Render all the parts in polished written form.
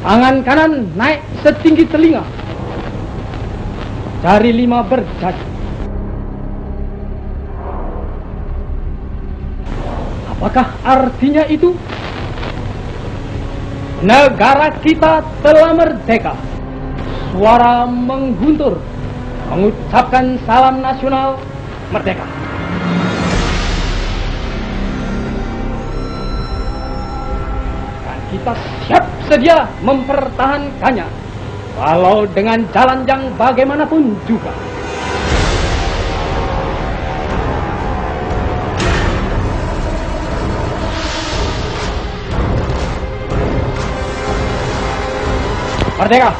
Tangan kanan naik setinggi telinga. Jari 5 berjari. Apakah artinya itu? Negara kita telah merdeka. Suara mengguntur mengucapkan salam nasional merdeka. Dan kita siap sedia mempertahankannya, walau dengan jalan yang bagaimanapun juga. Merdeka!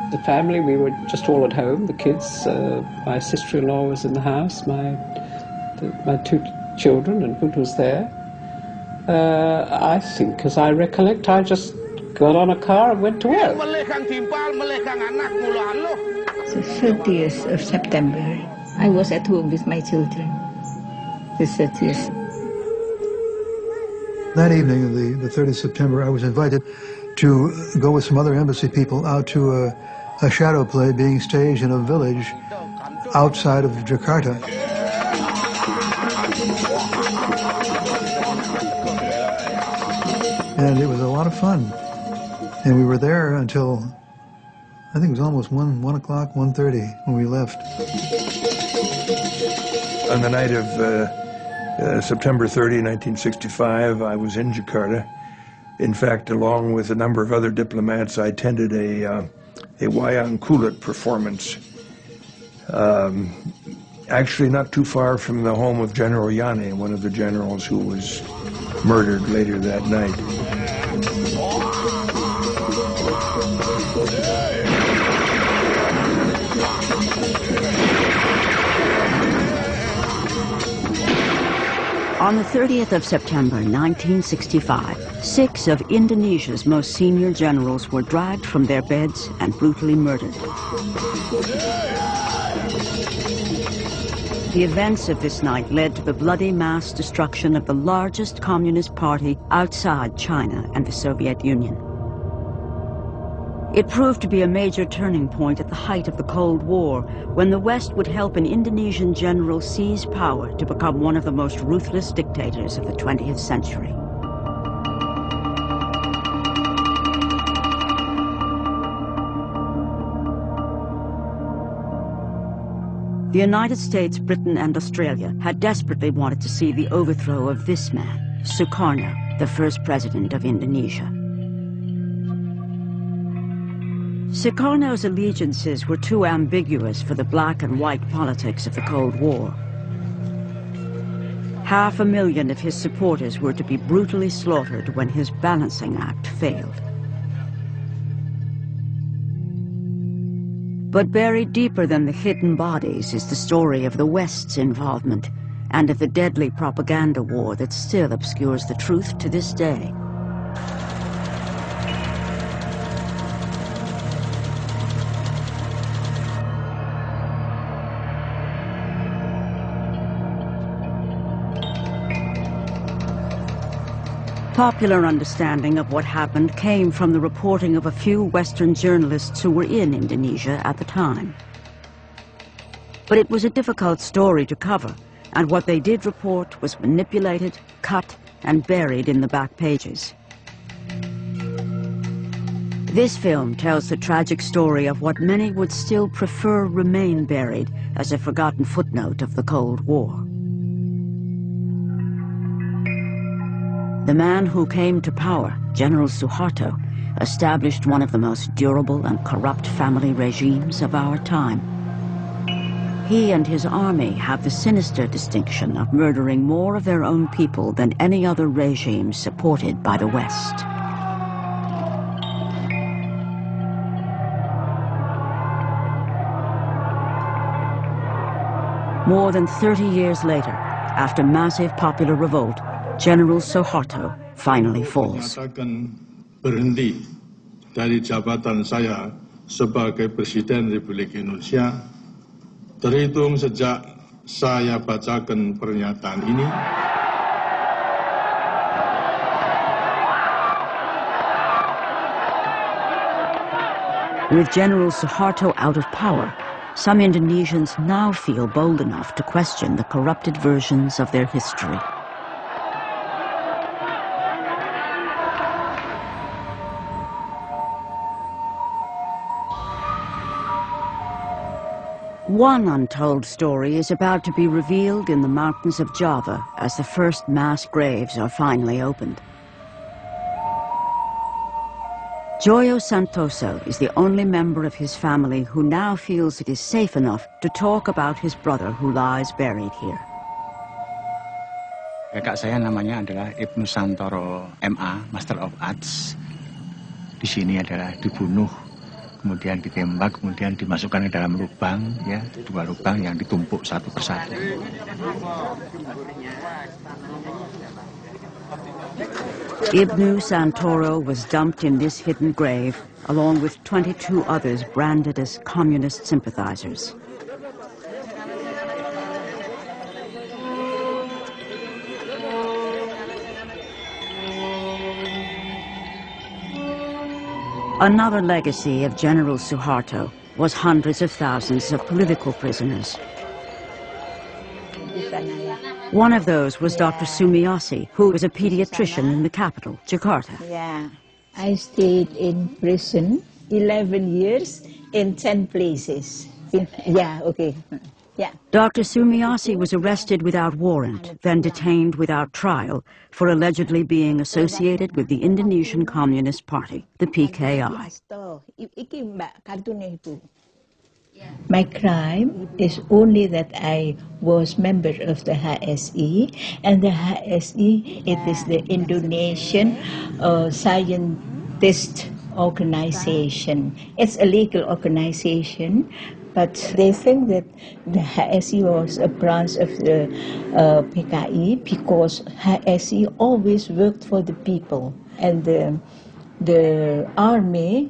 The family, we were just all at home. The kids, my sister-in-law was in the house, my 2 children, and Hood was there. I think, as I recollect, I just got on a car and went to work. The 30th of September, I was at home with my children. The 30th. That evening, the 30th of September, I was invited to go with some other embassy people out to a shadow play being staged in a village outside of Jakarta. And it was a lot of fun. And we were there until, I think it was almost 1 o'clock, 1:30 when we left. On the night of September 30, 1965, I was in Jakarta. In fact, along with a number of other diplomats, I attended a wayang kulit performance, actually not too far from the home of General Yani, one of the generals who was murdered later that night. On the 30th of September 1965, 6 of Indonesia's most senior generals were dragged from their beds and brutally murdered. The events of this night led to the bloody mass destruction of the largest communist party outside China and the Soviet Union. It proved to be a major turning point at the height of the Cold War, when the West would help an Indonesian general seize power to become one of the most ruthless dictators of the 20th century. The United States, Britain, and Australia had desperately wanted to see the overthrow of this man, Sukarno, the first president of Indonesia. Sukarno's allegiances were too ambiguous for the black and white politics of the Cold War. 500,000 of his supporters were to be brutally slaughtered when his balancing act failed. But buried deeper than the hidden bodies is the story of the West's involvement and of the deadly propaganda war that still obscures the truth to this day. Popular understanding of what happened came from the reporting of a few Western journalists who were in Indonesia at the time. But it was a difficult story to cover, and what they did report was manipulated, cut, and buried in the back pages. This film tells the tragic story of what many would still prefer remain buried as a forgotten footnote of the Cold War. The man who came to power, General Suharto, established one of the most durable and corrupt family regimes of our time. He and his army have the sinister distinction of murdering more of their own people than any other regime supported by the West. More than 30 years later, after massive popular revolt, General Suharto finally falls. Berhenti dari jabatan saya sebagai Presiden Republik Indonesia. Terhitung sejak saya bacakan pernyataan ini. With General Suharto out of power, some Indonesians now feel bold enough to question the corrupted versions of their history. One untold story is about to be revealed in the mountains of Java as the first mass graves are finally opened. Joyo Santoso is the only member of his family who now feels it is safe enough to talk about his brother who lies buried here. Kakak saya namanya adalah Ibnu Santoro MA, Master of Arts. Di sini adalah dibunuh, kemudian ditembak, kemudian dimasukkan ke dalam lubang, ya, 2 lubang yang ditumpuk satu persatu. Ibnu Santoro was dumped in this hidden grave, along with 22 others branded as communist sympathizers. Another legacy of General Suharto was hundreds of thousands of political prisoners. One of those was Dr. Sumiasi, who was a pediatrician in the capital, Jakarta. Yeah, I stayed in prison 11 years in 10 places. Yeah, okay. Yeah. Dr. Sumiasi was arrested without warrant, then detained without trial for allegedly being associated with the Indonesian Communist Party, the PKI. My crime is only that I was member of the HSI, and the HSI, it is the Indonesian Scientist Organization. It's a legal organization, but they think that the HSI was a branch of the PKI because HSI always worked for the people, and the army,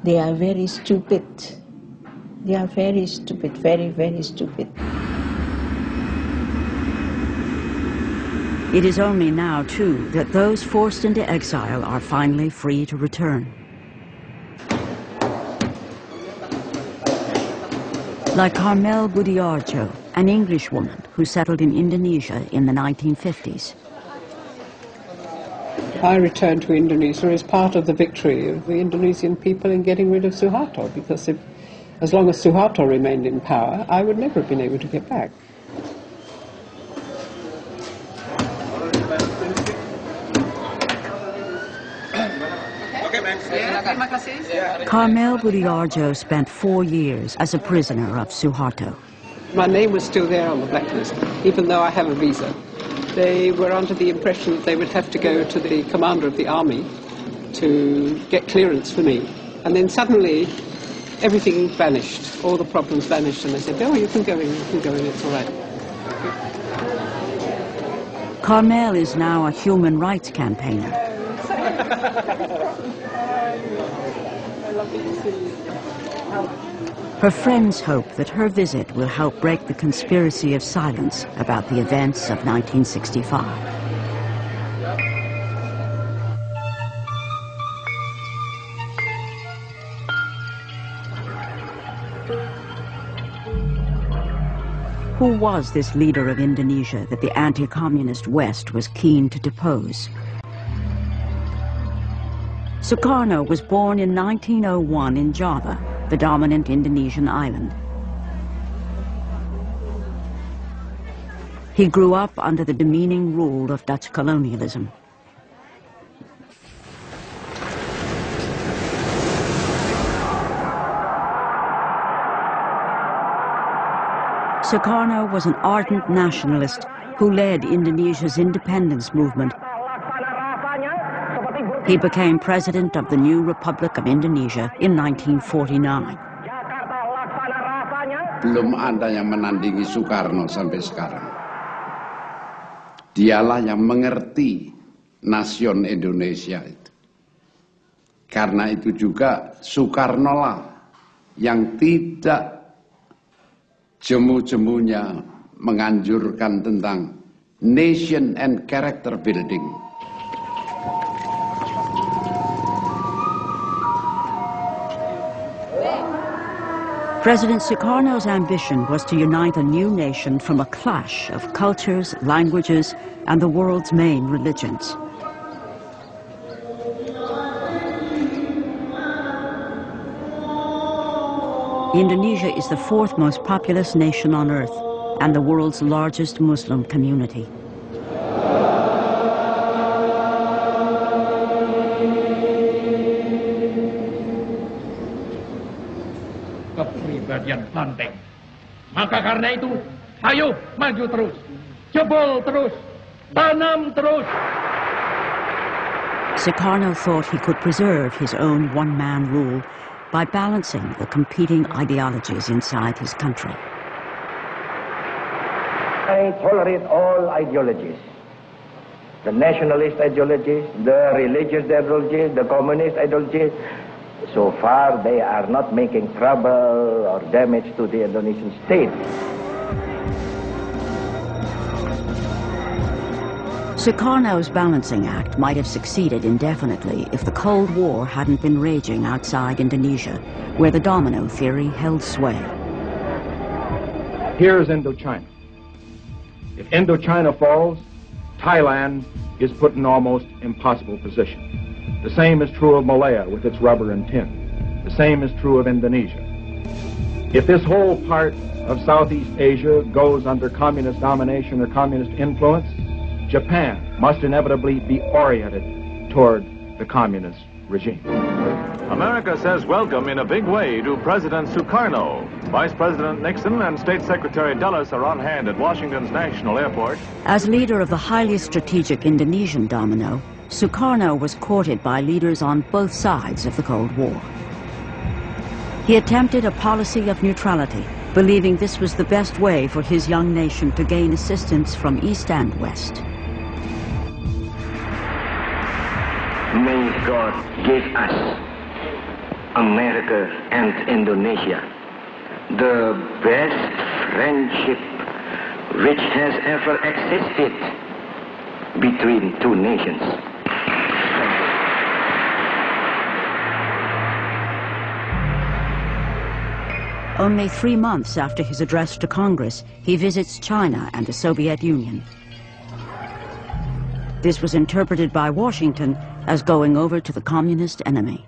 they are very stupid. They are very stupid, very, very stupid. It is only now, too, that those forced into exile are finally free to return. Like Carmel Budiarjo, an English woman who settled in Indonesia in the 1950s. I returned to Indonesia as part of the victory of the Indonesian people in getting rid of Suharto, because as long as Suharto remained in power, I would never have been able to get back. Carmel Budiarjo spent 4 years as a prisoner of Suharto. My name was still there on the blacklist, even though I have a visa. They were under the impression that they would have to go to the commander of the army to get clearance for me. And then suddenly, everything vanished, all the problems vanished, and they said, oh, you can go in, it's all right. Carmel is now a human rights campaigner. Her friends hope that her visit will help break the conspiracy of silence about the events of 1965. Who was this leader of Indonesia that the anti-communist West was keen to depose? Sukarno was born in 1901 in Java, the dominant Indonesian island. He grew up under the demeaning rule of Dutch colonialism. Sukarno was an ardent nationalist who led Indonesia's independence movement. He became president of the new Republic of Indonesia in 1949. Belum ada yang menandingi Soekarno sampai sekarang. Dialah yang mengerti nasion Indonesia itu. Karena itu juga Soekarno lah yang tidak jemu-jemunya menganjurkan tentang nation and character building. President Sukarno's ambition was to unite a new nation from a clash of cultures, languages, and the world's main religions. Indonesia is the fourth most populous nation on earth and the world's largest Muslim community. Kepribadian banteng. Maka karena itu, ayo maju terus, jebol terus, tanam terus. Sukarno thought he could preserve his own one-man rule by balancing the competing ideologies inside his country. I tolerate all ideologies. The nationalist ideologies, the religious ideologies, the communist ideologies. So far, they are not making trouble or damage to the Indonesian state. Sukarno's balancing act might have succeeded indefinitely if the Cold War hadn't been raging outside Indonesia, where the domino theory held sway. Here's Indochina. If Indochina falls, Thailand is put in an almost impossible position. The same is true of Malaya with its rubber and tin. The same is true of Indonesia. If this whole part of Southeast Asia goes under communist domination or communist influence, Japan must inevitably be oriented toward the communist regime. America says welcome in a big way to President Sukarno. Vice President Nixon and State Secretary Dulles are on hand at Washington's National Airport. As leader of the highly strategic Indonesian domino, Sukarno was courted by leaders on both sides of the Cold War. He attempted a policy of neutrality, believing this was the best way for his young nation to gain assistance from East and West. May God give us, America and Indonesia, the best friendship which has ever existed between two nations. Only 3 months after his address to Congress, he visits China and the Soviet Union. This was interpreted by Washington as going over to the communist enemy.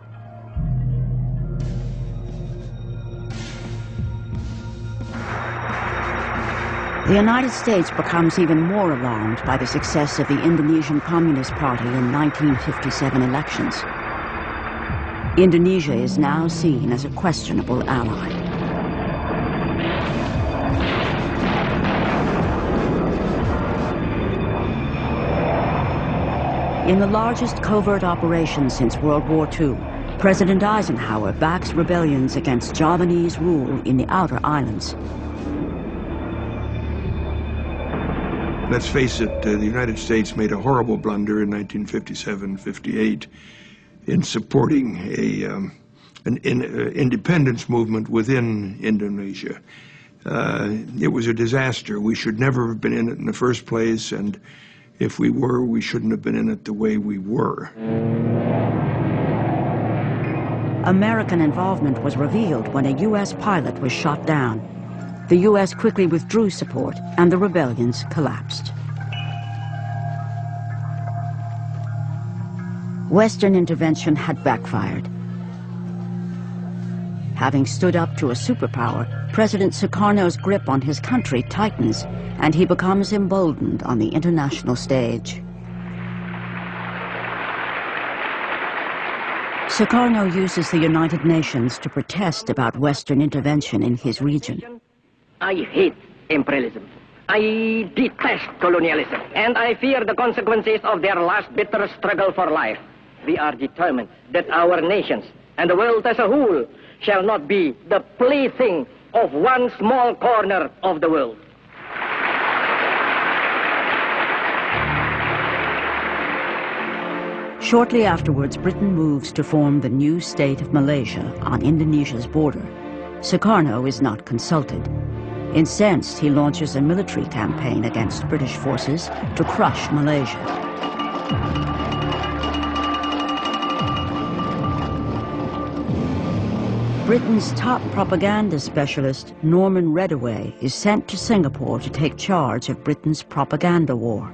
The United States becomes even more alarmed by the success of the Indonesian Communist Party in 1957 elections. Indonesia is now seen as a questionable ally. In the largest covert operation since World War II, President Eisenhower backs rebellions against Javanese rule in the outer islands. Let's face it, the United States made a horrible blunder in 1957-58 in supporting an independence movement within Indonesia. It was a disaster. We should never have been in it in the first place, and if we were, we shouldn't have been in it the way we were. American involvement was revealed when a U.S. pilot was shot down. The U.S. quickly withdrew support, and the rebellions collapsed. Western intervention had backfired. Having stood up to a superpower, President Sukarno's grip on his country tightens, and he becomes emboldened on the international stage. Sukarno uses the United Nations to protest about Western intervention in his region. I hate imperialism. I detest colonialism. And I fear the consequences of their last bitter struggle for life. We are determined that our nations and the world as a whole shall not be the plaything of one small corner of the world. Shortly afterwards, Britain moves to form the new state of Malaysia on Indonesia's border. Sukarno is not consulted. Incensed, he launches a military campaign against British forces to crush Malaysia. Britain's top propaganda specialist, Norman Reddaway, is sent to Singapore to take charge of Britain's propaganda war.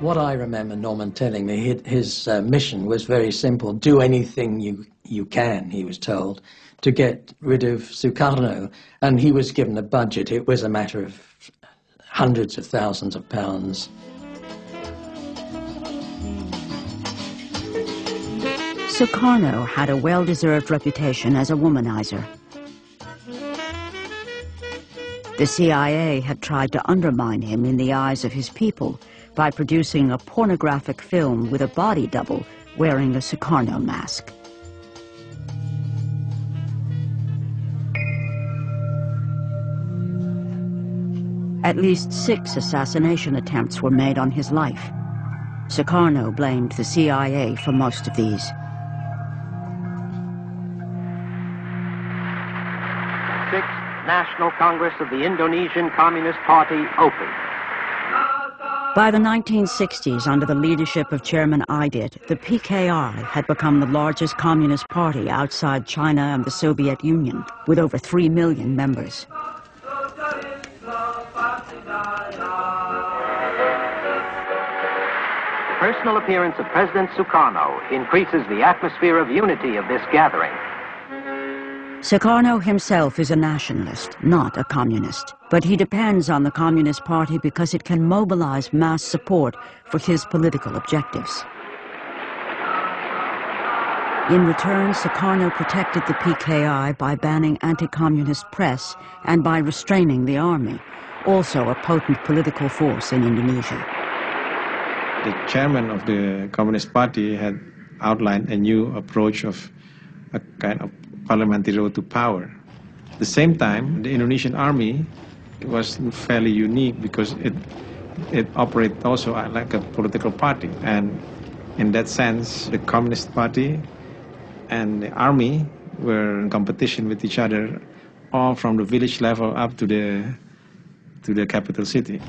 What I remember Norman telling me, his mission was very simple. Do anything you can, he was told, to get rid of Sukarno. And he was given a budget. It was a matter of hundreds of thousands of pounds. Sukarno had a well-deserved reputation as a womanizer. The CIA had tried to undermine him in the eyes of his people by producing a pornographic film with a body double wearing a Sukarno mask. At least 6 assassination attempts were made on his life. Sukarno blamed the CIA for most of these. National Congress of the Indonesian Communist Party open. By the 1960s, under the leadership of Chairman Aidit, the PKI had become the largest communist party outside China and the Soviet Union, with over 3 million members. The personal appearance of President Sukarno increases the atmosphere of unity of this gathering. Sukarno himself is a nationalist, not a communist, but he depends on the Communist Party because it can mobilize mass support for his political objectives. In return, Sukarno protected the PKI by banning anti-communist press and by restraining the army, also a potent political force in Indonesia. The chairman of the Communist Party had outlined a new approach of a kind of parliamentary road to power. At the same time, the Indonesian army was fairly unique because it operated also like a political party. And in that sense, the Communist Party and the army were in competition with each other, all from the village level up to the capital city.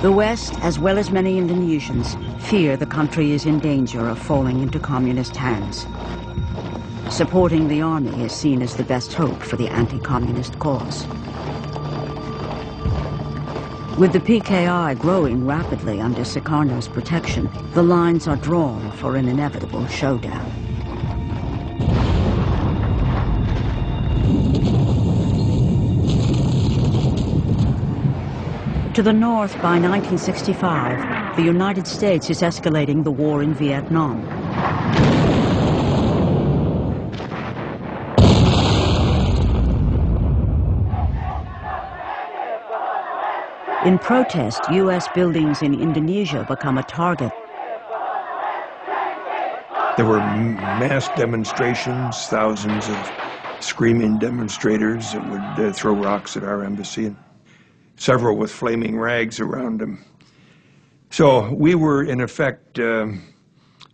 The West, as well as many Indonesians, fear the country is in danger of falling into communist hands. Supporting the army is seen as the best hope for the anti-communist cause. With the PKI growing rapidly under Sukarno's protection, the lines are drawn for an inevitable showdown. To the north, by 1965, the United States is escalating the war in Vietnam. In protest, U.S. buildings in Indonesia become a target. There were mass demonstrations, thousands of screaming demonstrators that would throw rocks at our embassy. Several with flaming rags around them. So we were, in effect,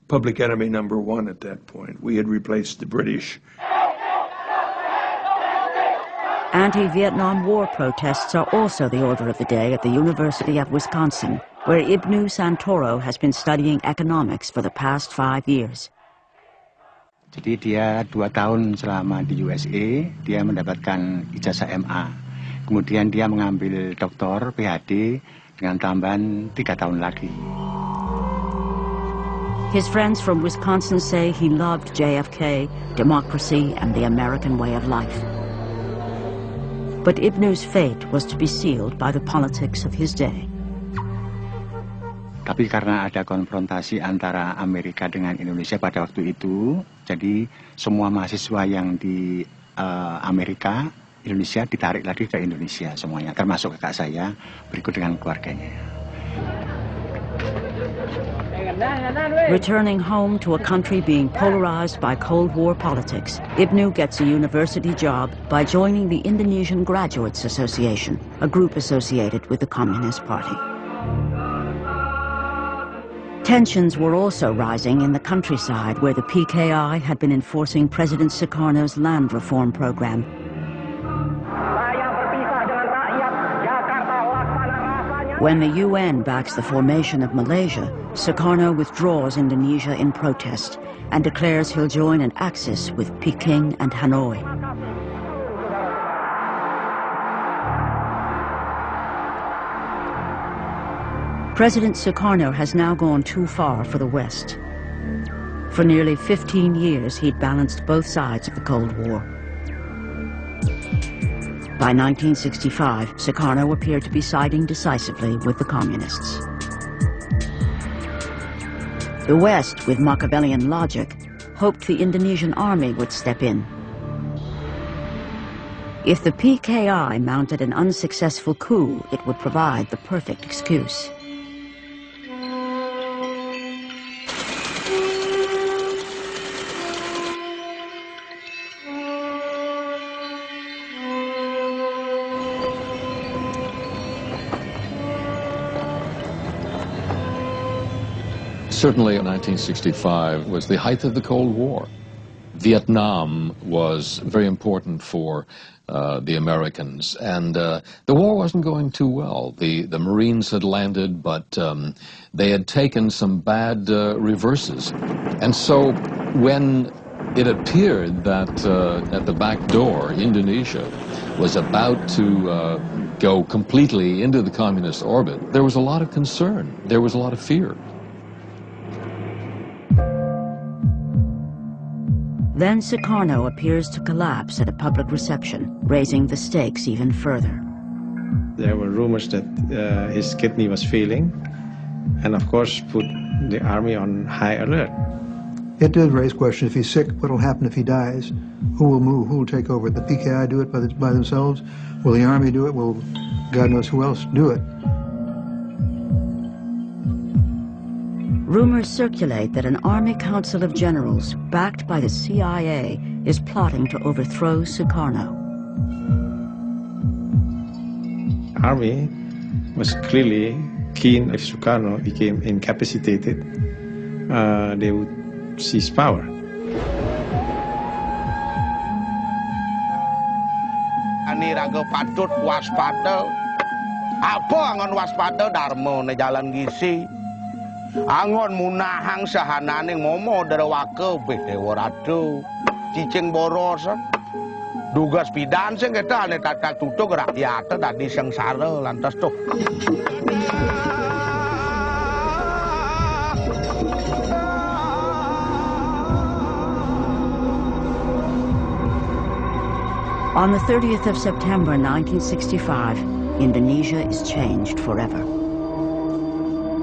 public enemy number 1 at that point. We had replaced the British. Anti-Vietnam War protests are also the order of the day at the University of Wisconsin, where Ibnu Santoro has been studying economics for the past 5 years. Jadi dia 2 tahun selama di USA, dia mendapatkan ijazah MA. Kemudian dia mengambil doktor PhD dengan tambahan 3 tahun lagi. His friends from Wisconsin say he loved JFK, democracy, and the American way of life. But Ibnu's fate was to be sealed by the politics of his day. Tapi karena ada konfrontasi antara Amerika dengan Indonesia pada waktu itu, jadi semua mahasiswa yang di Amerika, Indonesia ditarik lagi ke Indonesia semuanya, termasuk kakak saya, berikut dengan keluarganya. Returning home to a country being polarized by Cold War politics, Ibnu gets a university job by joining the Indonesian Graduates Association, a group associated with the Communist Party. Tensions were also rising in the countryside where the PKI had been enforcing President Sukarno's land reform program. When the UN backs the formation of Malaysia, Sukarno withdraws Indonesia in protest and declares he'll join an axis with Peking and Hanoi. President Sukarno has now gone too far for the West. For nearly 15 years, he'd balanced both sides of the Cold War. By 1965, Sukarno appeared to be siding decisively with the communists. The West, with Machiavellian logic, hoped the Indonesian army would step in. If the PKI mounted an unsuccessful coup, it would provide the perfect excuse. Certainly, 1965 was the height of the Cold War. Vietnam was very important for the Americans, and the war wasn't going too well. The Marines had landed, but they had taken some bad reverses. And so when it appeared that at the back door, Indonesia was about to go completely into the communist orbit, there was a lot of concern. There was a lot of fear. Then Sukarno appears to collapse at a public reception, raising the stakes even further. There were rumors that his kidney was failing, and of course put the army on high alert. It did raise questions. If he's sick, what will happen if he dies? Who will move? Who will take over? The PKI do it by themselves? Will the army do it? Will God knows who else do it? Rumors circulate that an Army Council of Generals, backed by the CIA, is plotting to overthrow Sukarno. Army was clearly keen if Sukarno became incapacitated, they would seize power. Ani raga patut waspada. Apa angon waspada darmo ne jalan gisi. Angon munahang sahananing momo darawake beh warado cicing boros dugas pidan sing kita ane tatak tutuk rakyat tadi sengsara lantas tuh. On the 30th of September 1965, Indonesia is changed forever.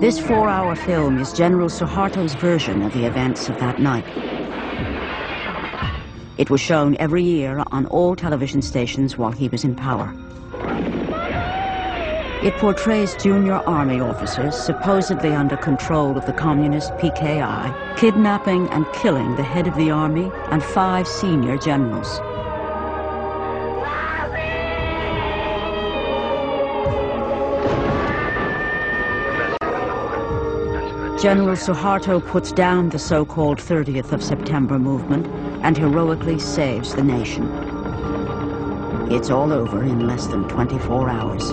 This 4-hour film is General Suharto's version of the events of that night. It was shown every year on all television stations while he was in power. It portrays junior army officers supposedly under control of the communist PKI, kidnapping and killing the head of the army and 5 senior generals. General Suharto puts down the so-called 30th of September movement and heroically saves the nation. It's all over in less than 24 hours.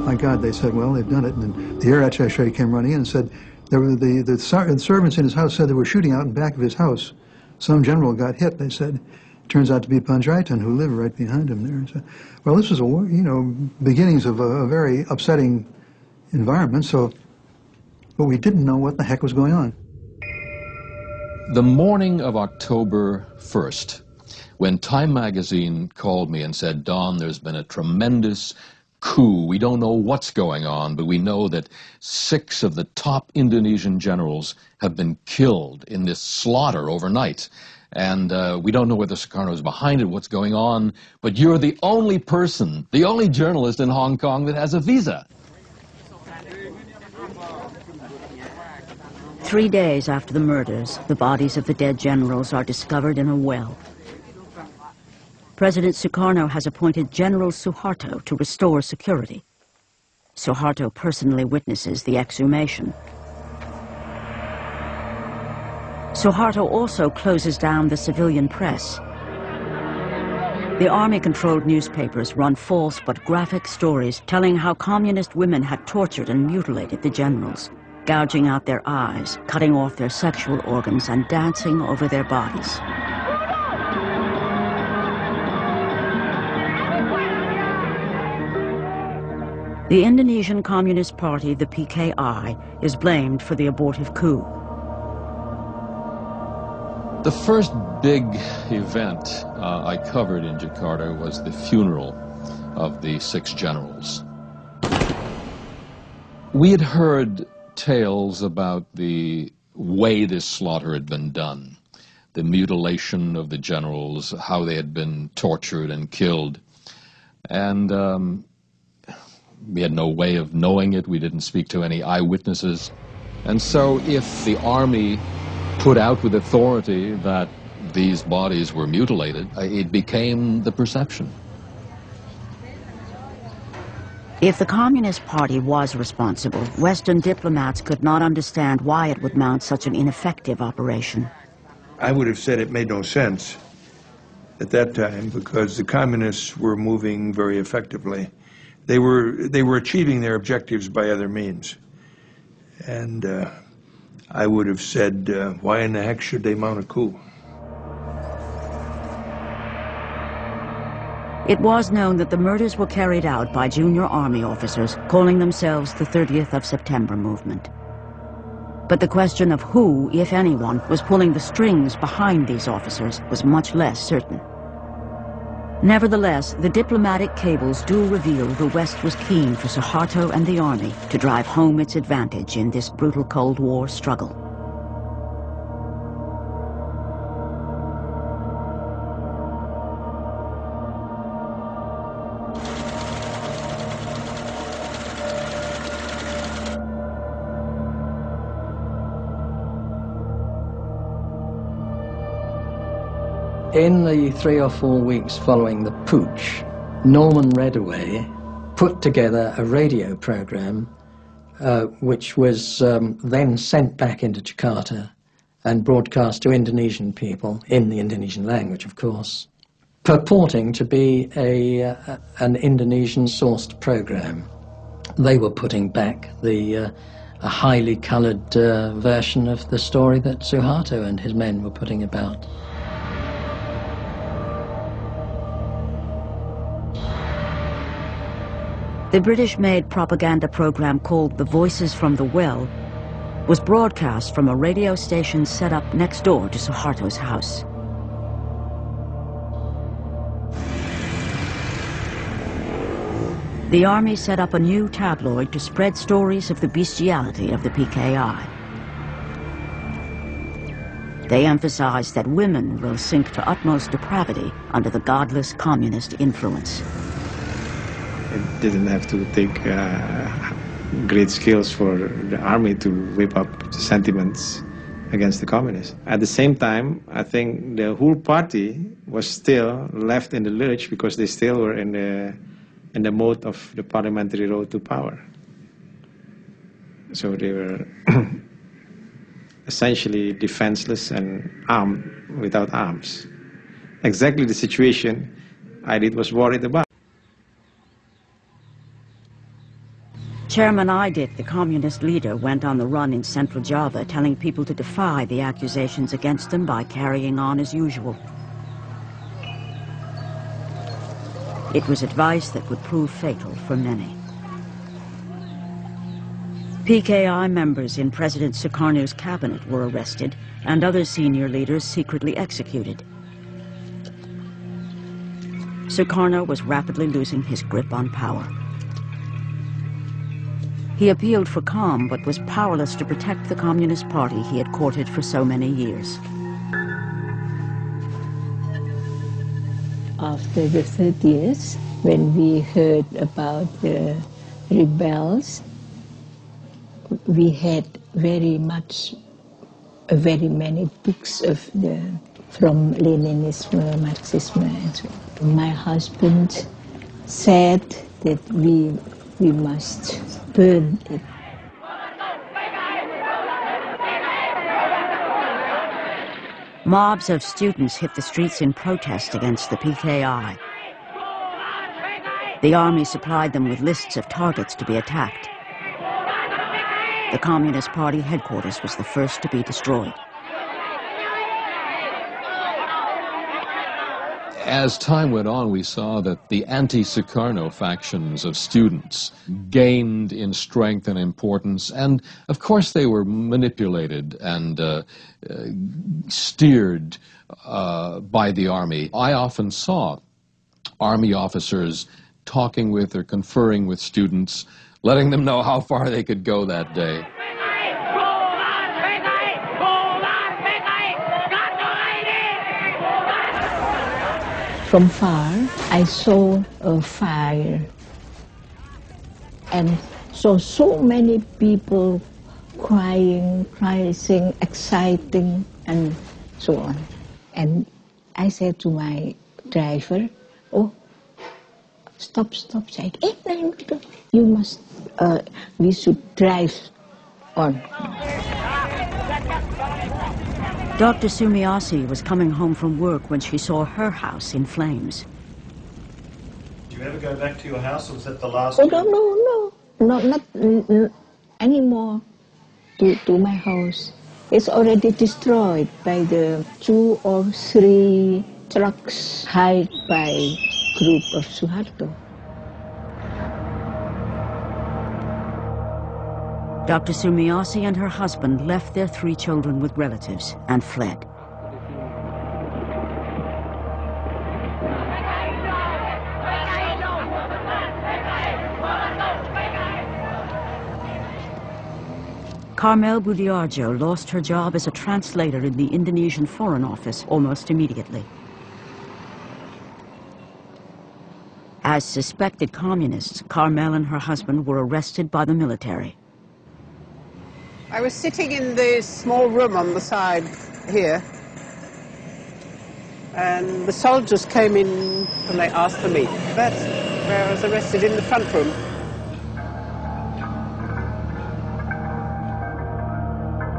My God, they said, well, they've done it. And the air attaché came running in and said, there were the servants in his house said they were shooting out in back of his house. Some general got hit, they said. Turns out to be Panjaitan, who lived right behind him there. So, well, this was beginnings of a very upsetting environment. But we didn't know what the heck was going on. The morning of October 1st, when Time magazine called me and said, Don, there's been a tremendous coup. We don't know what's going on, but we know that 6 of the top Indonesian generals have been killed in this slaughter overnight. And we don't know whether Sukarno is behind it, what's going on, but you're the only person, the only journalist in Hong Kong that has a visa. 3 days after the murders, the bodies of the dead generals are discovered in a well. President Sukarno has appointed General Suharto to restore security. Suharto personally witnesses the exhumation. Suharto also closes down the civilian press. The army-controlled newspapers run false but graphic stories telling how communist women had tortured and mutilated the generals, gouging out their eyes, cutting off their sexual organs, and dancing over their bodies. The Indonesian Communist Party, the PKI, is blamed for the abortive coup. The first big event I covered in Jakarta was the funeral of the 6 generals. We had heard tales about the way this slaughter had been done, the mutilation of the generals, how they had been tortured and killed. And we had no way of knowing it. We didn't speak to any eyewitnesses. And so if the army put out with authority that these bodies were mutilated, it became the perception. If the Communist Party was responsible, Western diplomats could not understand why it would mount such an ineffective operation. I would have said it made no sense at that time because the communists were moving very effectively. They were achieving their objectives by other means. And I would have said, why in the heck should they mount a coup? It was known that the murders were carried out by junior army officers calling themselves the 30th of September movement. But the question of who, if anyone, was pulling the strings behind these officers was much less certain. Nevertheless, the diplomatic cables do reveal the West was keen for Suharto and the army to drive home its advantage in this brutal Cold War struggle. In the 3 or 4 weeks following the putsch, Norman Redaway put together a radio program which was then sent back into Jakarta and broadcast to Indonesian people, in the Indonesian language of course, purporting to be an Indonesian-sourced program. They were putting back a highly coloured version of the story that Suharto and his men were putting about. The British-made propaganda program called The Voices from the Well was broadcast from a radio station set up next door to Suharto's house. The army set up a new tabloid to spread stories of the bestiality of the PKI. They emphasized that women will sink to utmost depravity under the godless communist influence. It didn't have to take great skills for the army to whip up sentiments against the communists. At the same time, I think the whole party was still left in the lurch because they still were in the mode of the parliamentary road to power. So they were essentially defenseless and armed without arms. Exactly the situation Aidit was worried about. Chairman Aidit, the communist leader, went on the run in Central Java, telling people to defy the accusations against them by carrying on as usual. It was advice that would prove fatal for many. PKI members in President Sukarno's cabinet were arrested, and other senior leaders secretly executed. Sukarno was rapidly losing his grip on power. He appealed for calm, but was powerless to protect the Communist Party he had courted for so many years. After the 30th, when we heard about the rebels, we had very much very many books from Leninism, Marxism, and so on. My husband said that we must burn it. Mobs of students hit the streets in protest against the PKI. The army supplied them with lists of targets to be attacked. The Communist Party headquarters was the first to be destroyed. As time went on, we saw that the anti-Sukarno factions of students gained in strength and importance, and of course they were manipulated and steered by the army. I often saw army officers talking with or conferring with students, letting them know how far they could go that day. From far, I saw a fire and saw so many people crying, exciting, and so on. And I said to my driver, "Oh, stop, say, you must, we should drive on." Dr. Sumiyoshi was coming home from work when she saw her house in flames. Did you ever go back to your house, or was that the last? Oh, no, not anymore to my house. It's already destroyed by the 2 or 3 trucks hired by group of Suharto. Dr. Sumiyoshi and her husband left their 3 children with relatives and fled. Carmel Budiarjo lost her job as a translator in the Indonesian Foreign Office almost immediately. As suspected communists, Carmel and her husband were arrested by the military. I was sitting in the small room on the side here, and the soldiers came in and they asked for me. That's where I was arrested, in the front room.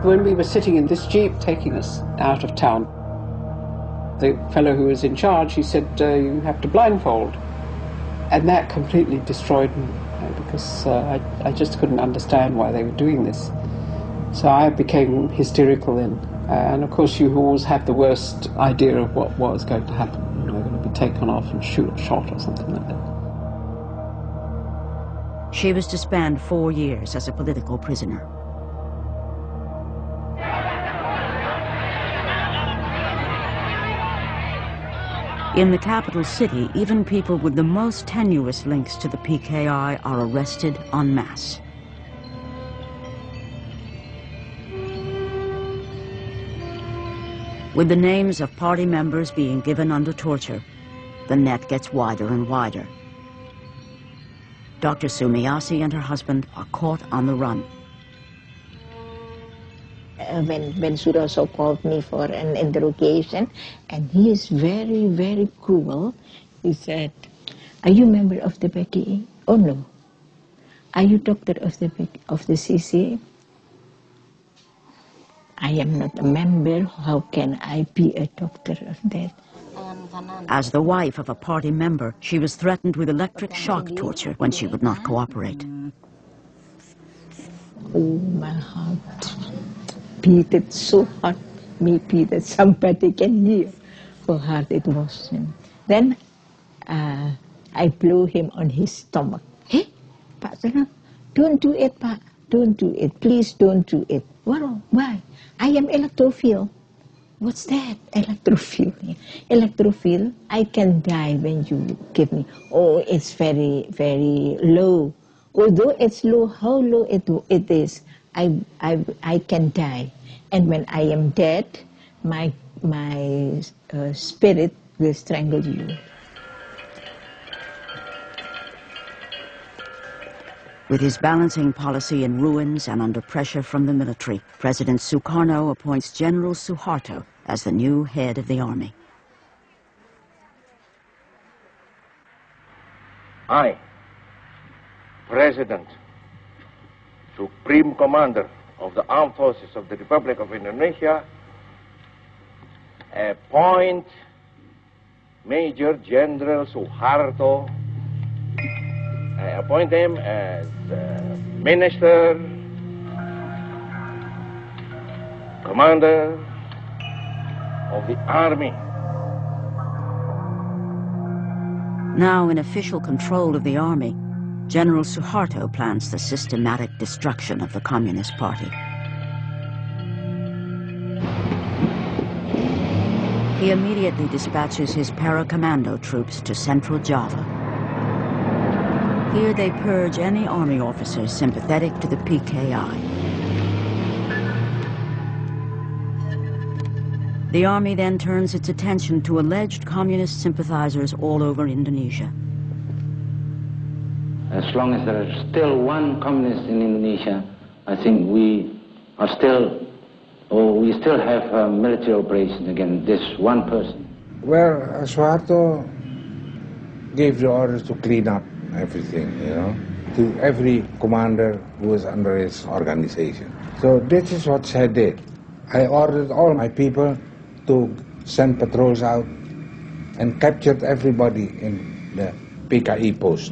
When we were sitting in this jeep taking us out of town, the fellow who was in charge, he said, "You have to blindfold." And that completely destroyed me, because I just couldn't understand why they were doing this. So I became hysterical then. And of course you always have the worst idea of what was going to happen. You know, going to be taken off and shot or something like that. She was to spend 4 years as a political prisoner. In the capital city, even people with the most tenuous links to the PKI are arrested en masse. With the names of party members being given under torture, the net gets wider and wider. Dr. Sumiyoshi and her husband are caught on the run. When Suroso called me for an interrogation, and he is very, very cruel, he said, "Are you a member of the PKI? Oh no. Are you doctor of the CC? I am not a member. How can I be a doctor of that?" As the wife of a party member, she was threatened with electric shock torture when she would not cooperate. Oh, my heart beat it so hard, maybe that somebody can hear how hard it was. Then I blew him on his stomach. "Hey, Pak Sana, don't do it, Pak. Don't do it. Please don't do it." Why? I am electrophile. What's that? Electrophile. Electrophile, I can die when you give me. Oh, it's very, very low. Although it's low, how low it is, I can die. And when I am dead, my spirit will strangle you. With his balancing policy in ruins and under pressure from the military, President Sukarno appoints General Suharto as the new head of the army. I, President, Supreme Commander of the Armed Forces of the Republic of Indonesia, appoint Major General Suharto. I appoint him as Minister, Commander of the Army. Now in official control of the army, General Suharto plans the systematic destruction of the Communist Party. He immediately dispatches his para-commando troops to Central Java. Here they purge any army officers sympathetic to the PKI. The army then turns its attention to alleged communist sympathizers all over Indonesia. As long as there is still one communist in Indonesia, I think we still have military operations against this one person. Well, Suharto gave the orders to clean up everything, to every commander who was under his organization. So this is what I did. I ordered all my people to send patrols out and captured everybody in the PKI post.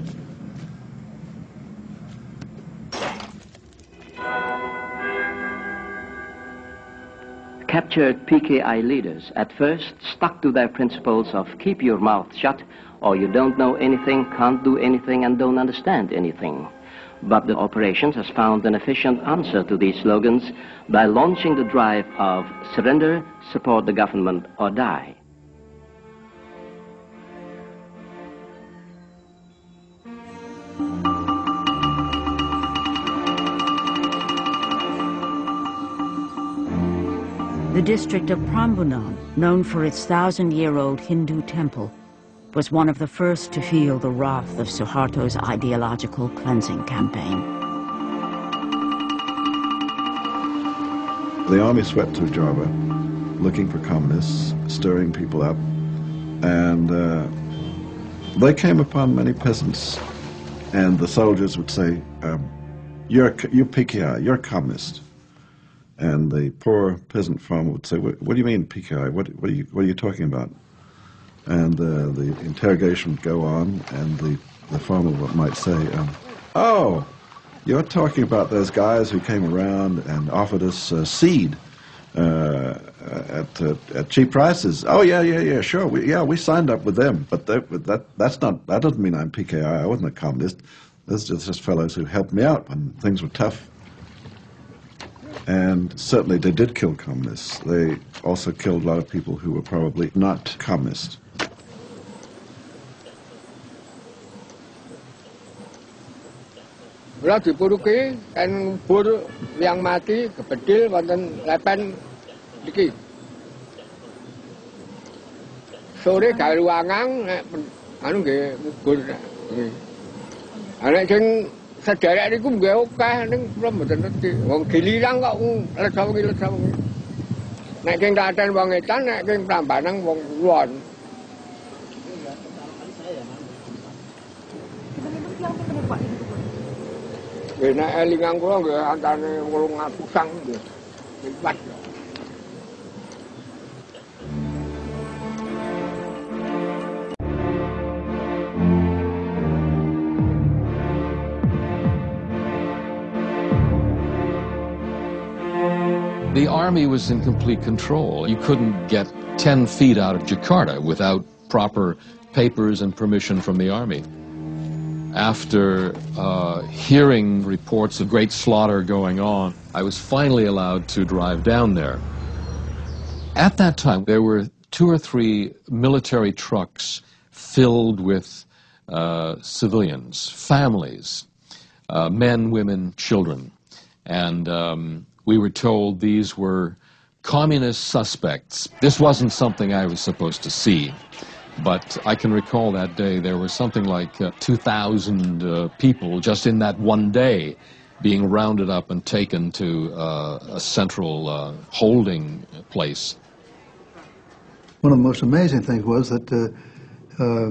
Captured PKI leaders at first stuck to their principles of keep your mouth shut, or you don't know anything, can't do anything, and don't understand anything. But the operations has found an efficient answer to these slogans by launching the drive of surrender, support the government, or die. The district of Prambanan, known for its 1,000-year-old Hindu temple, was one of the first to feel the wrath of Suharto's ideological cleansing campaign. The army swept through Java, looking for communists, stirring people up, and they came upon many peasants, and the soldiers would say, you're PKI, you're a communist. And the poor peasant farmer would say, what do you mean PKI? What are you talking about? And the interrogation would go on, and the farmer might say, oh, you're talking about those guys who came around and offered us seed at cheap prices. Oh, yeah, sure. We signed up with them, but that doesn't mean I'm PKI. I wasn't a communist. Those are just fellows who helped me out when things were tough. And certainly they did kill communists. They also killed a lot of people who were probably not communist. Kalau dipuruki kan bur yang mati kepedil wonten lepen iki. Sore gawe ruangan nek anu nggih bur. Ana sing sederek niku nggih akeh ning kula mboten ngerti. Wong Giliran kok lesawengi. Nek sing Klaten wong edan, nek sing Prambanan wong Kulon. Nek elingan kula nggih antane 800-an nggih. Liwat. The army was in complete control. You couldn't get 10 feet out of Jakarta without proper papers and permission from the army. After hearing reports of great slaughter going on, I was finally allowed to drive down there. At that time, there were 2 or 3 military trucks filled with civilians, families, men, women, children. And we were told these were communist suspects. This wasn't something I was supposed to see. But I can recall that day there was something like 2,000 people just in that one day being rounded up and taken to a central holding place. One of the most amazing things was that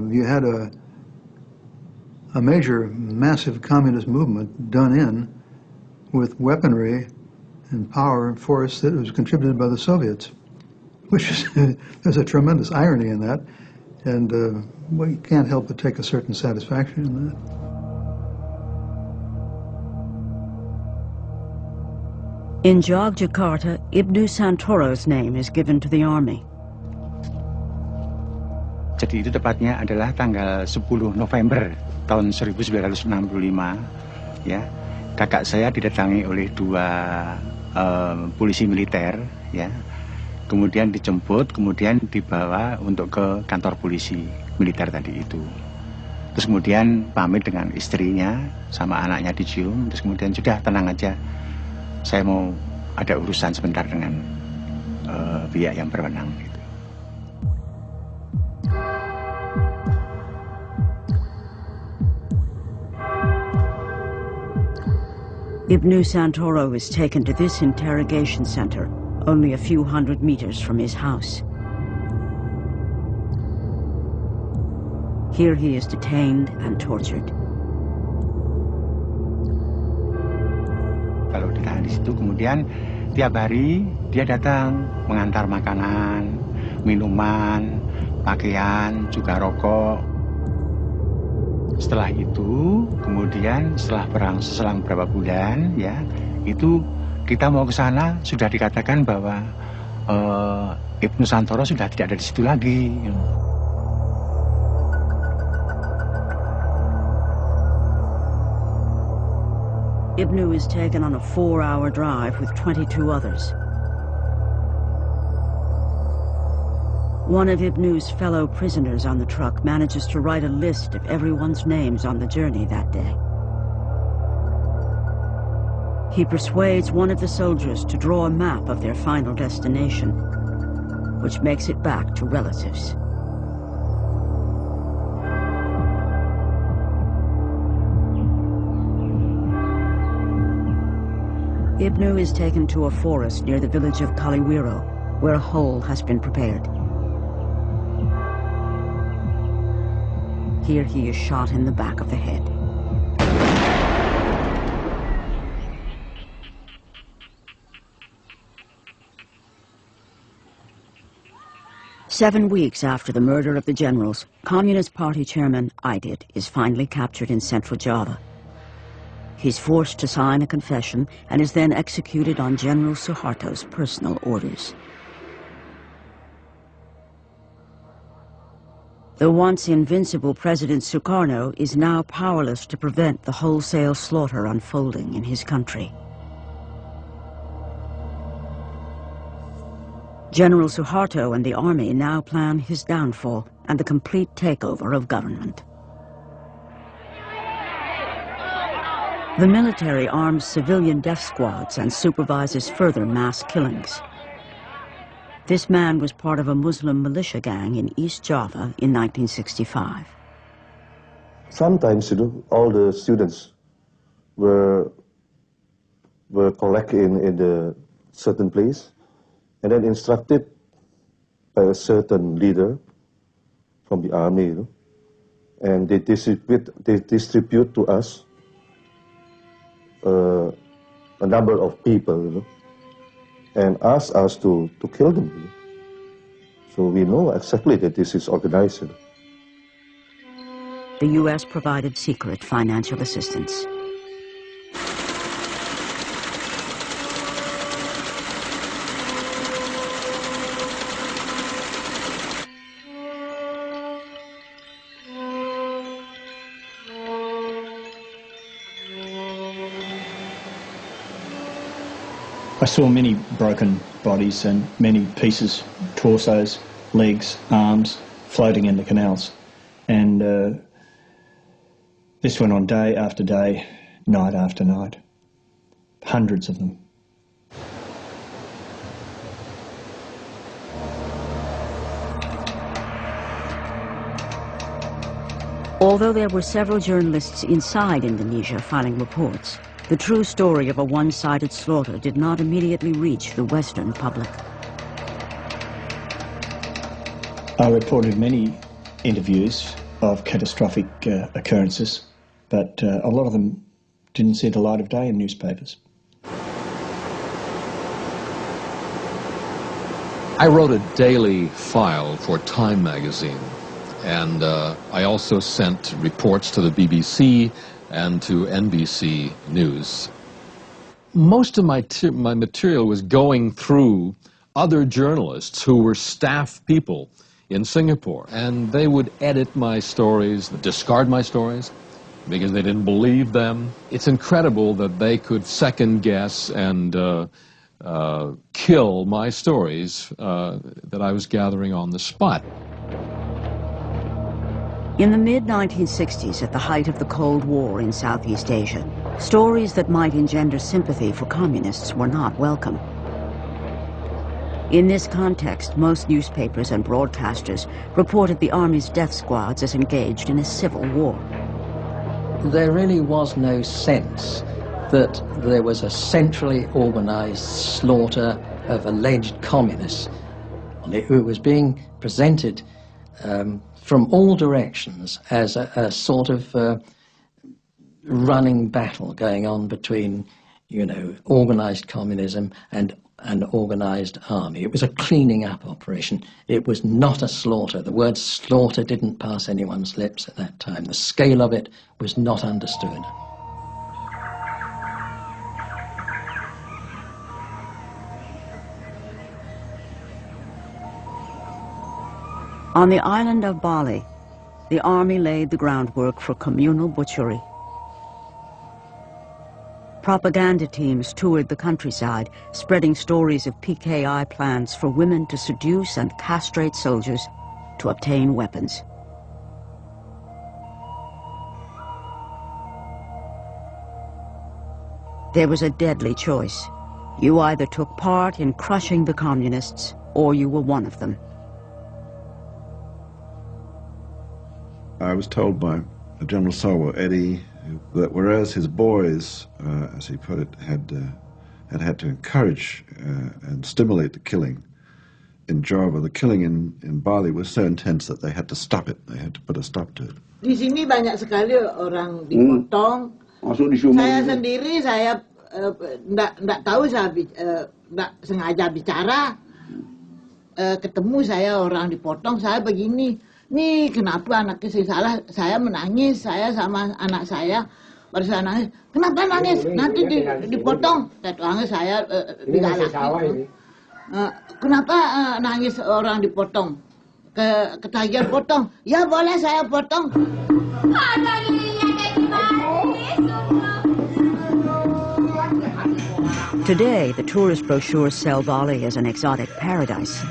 you had a major, massive communist movement done in with weaponry and power and force that was contributed by the Soviets, which is, there's a tremendous irony in that, and we can't help but take a certain satisfaction in that. In Yogyakarta, Ibnu Santoro's name is given to the army. Jadi itu tepatnya adalah tanggal 10 November tahun 1965, ya. Kakak saya didatangi oleh 2 polisi militer, ya. Kemudian dijemput, kemudian dibawa untuk ke kantor polisi militer tadi itu. Terus kemudian pamit dengan istrinya sama anaknya dicium, terus kemudian sudah tenang aja. Saya mau ada urusan sebentar dengan pihak yang berwenang. Ibnu Santoro is taken to this interrogation center, only a few hundred meters from his house. Here he is detained and tortured. Kalau ditahan di situ, kemudian tiap hari dia datang mengantar makanan, minuman, pakaian, juga rokok. Setelah itu, kemudian selang beberapa bulan, ya, itu kita mau ke sana, sudah dikatakan bahwa Ibnu Santoro sudah tidak ada di situ lagi. Ibnu is taken on a 4-hour drive with 22 others. One of Ibnu's fellow prisoners on the truck manages to write a list of everyone's names on the journey that day. He persuades one of the soldiers to draw a map of their final destination, which makes it back to relatives. Ibnu is taken to a forest near the village of Kaliwiro, where a hole has been prepared. Here he is shot in the back of the head. Seven weeks after the murder of the generals, Communist Party chairman Aidit is finally captured in central Java. He's forced to sign a confession and is then executed on General Suharto's personal orders. The once invincible President Sukarno is now powerless to prevent the wholesale slaughter unfolding in his country. General Suharto and the army now plan his downfall and the complete takeover of government. The military arms civilian death squads and supervises further mass killings. This man was part of a Muslim militia gang in East Java in 1965. Sometimes, all the students were collected in a certain place and then instructed by a certain leader from the army, and they distribute to us a number of people, and ask us to kill them. So we know exactly that this is organized. The U.S. provided secret financial assistance. I saw many broken bodies and many pieces, torsos, legs, arms, floating in the canals. And this went on day after day, night after night. Hundreds of them. Although there were several journalists inside Indonesia filing reports, the true story of a one-sided slaughter did not immediately reach the Western public. I reported many interviews of catastrophic occurrences, but a lot of them didn't see the light of day in newspapers. I wrote a daily file for Time magazine, and I also sent reports to the BBC and to NBC News. Most of my material was going through other journalists who were staff people in Singapore, and they would edit my stories, discard my stories, because they didn't believe them. It's incredible that they could second guess and kill my stories that I was gathering on the spot. In the mid-1960s, at the height of the Cold War in Southeast Asia, stories that might engender sympathy for communists were not welcome. In this context, most newspapers and broadcasters reported the Army's death squads as engaged in a civil war. There really was no sense that there was a centrally organized slaughter of alleged communists. It was being presented from all directions as a sort of running battle going on between, you know, organized communism and an organized army. It was a cleaning up operation. It was not a slaughter. The word slaughter didn't pass anyone's lips at that time. The scale of it was not understood. On the island of Bali, the army laid the groundwork for communal butchery. Propaganda teams toured the countryside, spreading stories of PKI plans for women to seduce and castrate soldiers to obtain weapons. There was a deadly choice. You either took part in crushing the communists, or you were one of them. I was told by General Sawo Eddie that whereas his boys, as he put it, had to encourage and stimulate the killing in Java, the killing in Bali was so intense that they had to stop it. They had to put a stop to it. Di sini banyak sekali orang dipotong. Saya sendiri, saya nggak tahu, saya nggak sengaja bicara. Ketemu saya orang dipotong, saya begini. Nih kenapa anaknya saya salah, saya menangis, saya sama anak saya, baru saya nangis, kenapa nangis, nanti dipotong, tetangga saya digalaki. Kenapa nangis orang dipotong, ketagihan potong, ya boleh saya potong. Today, the tourist brochures sell Bali as an exotic paradise.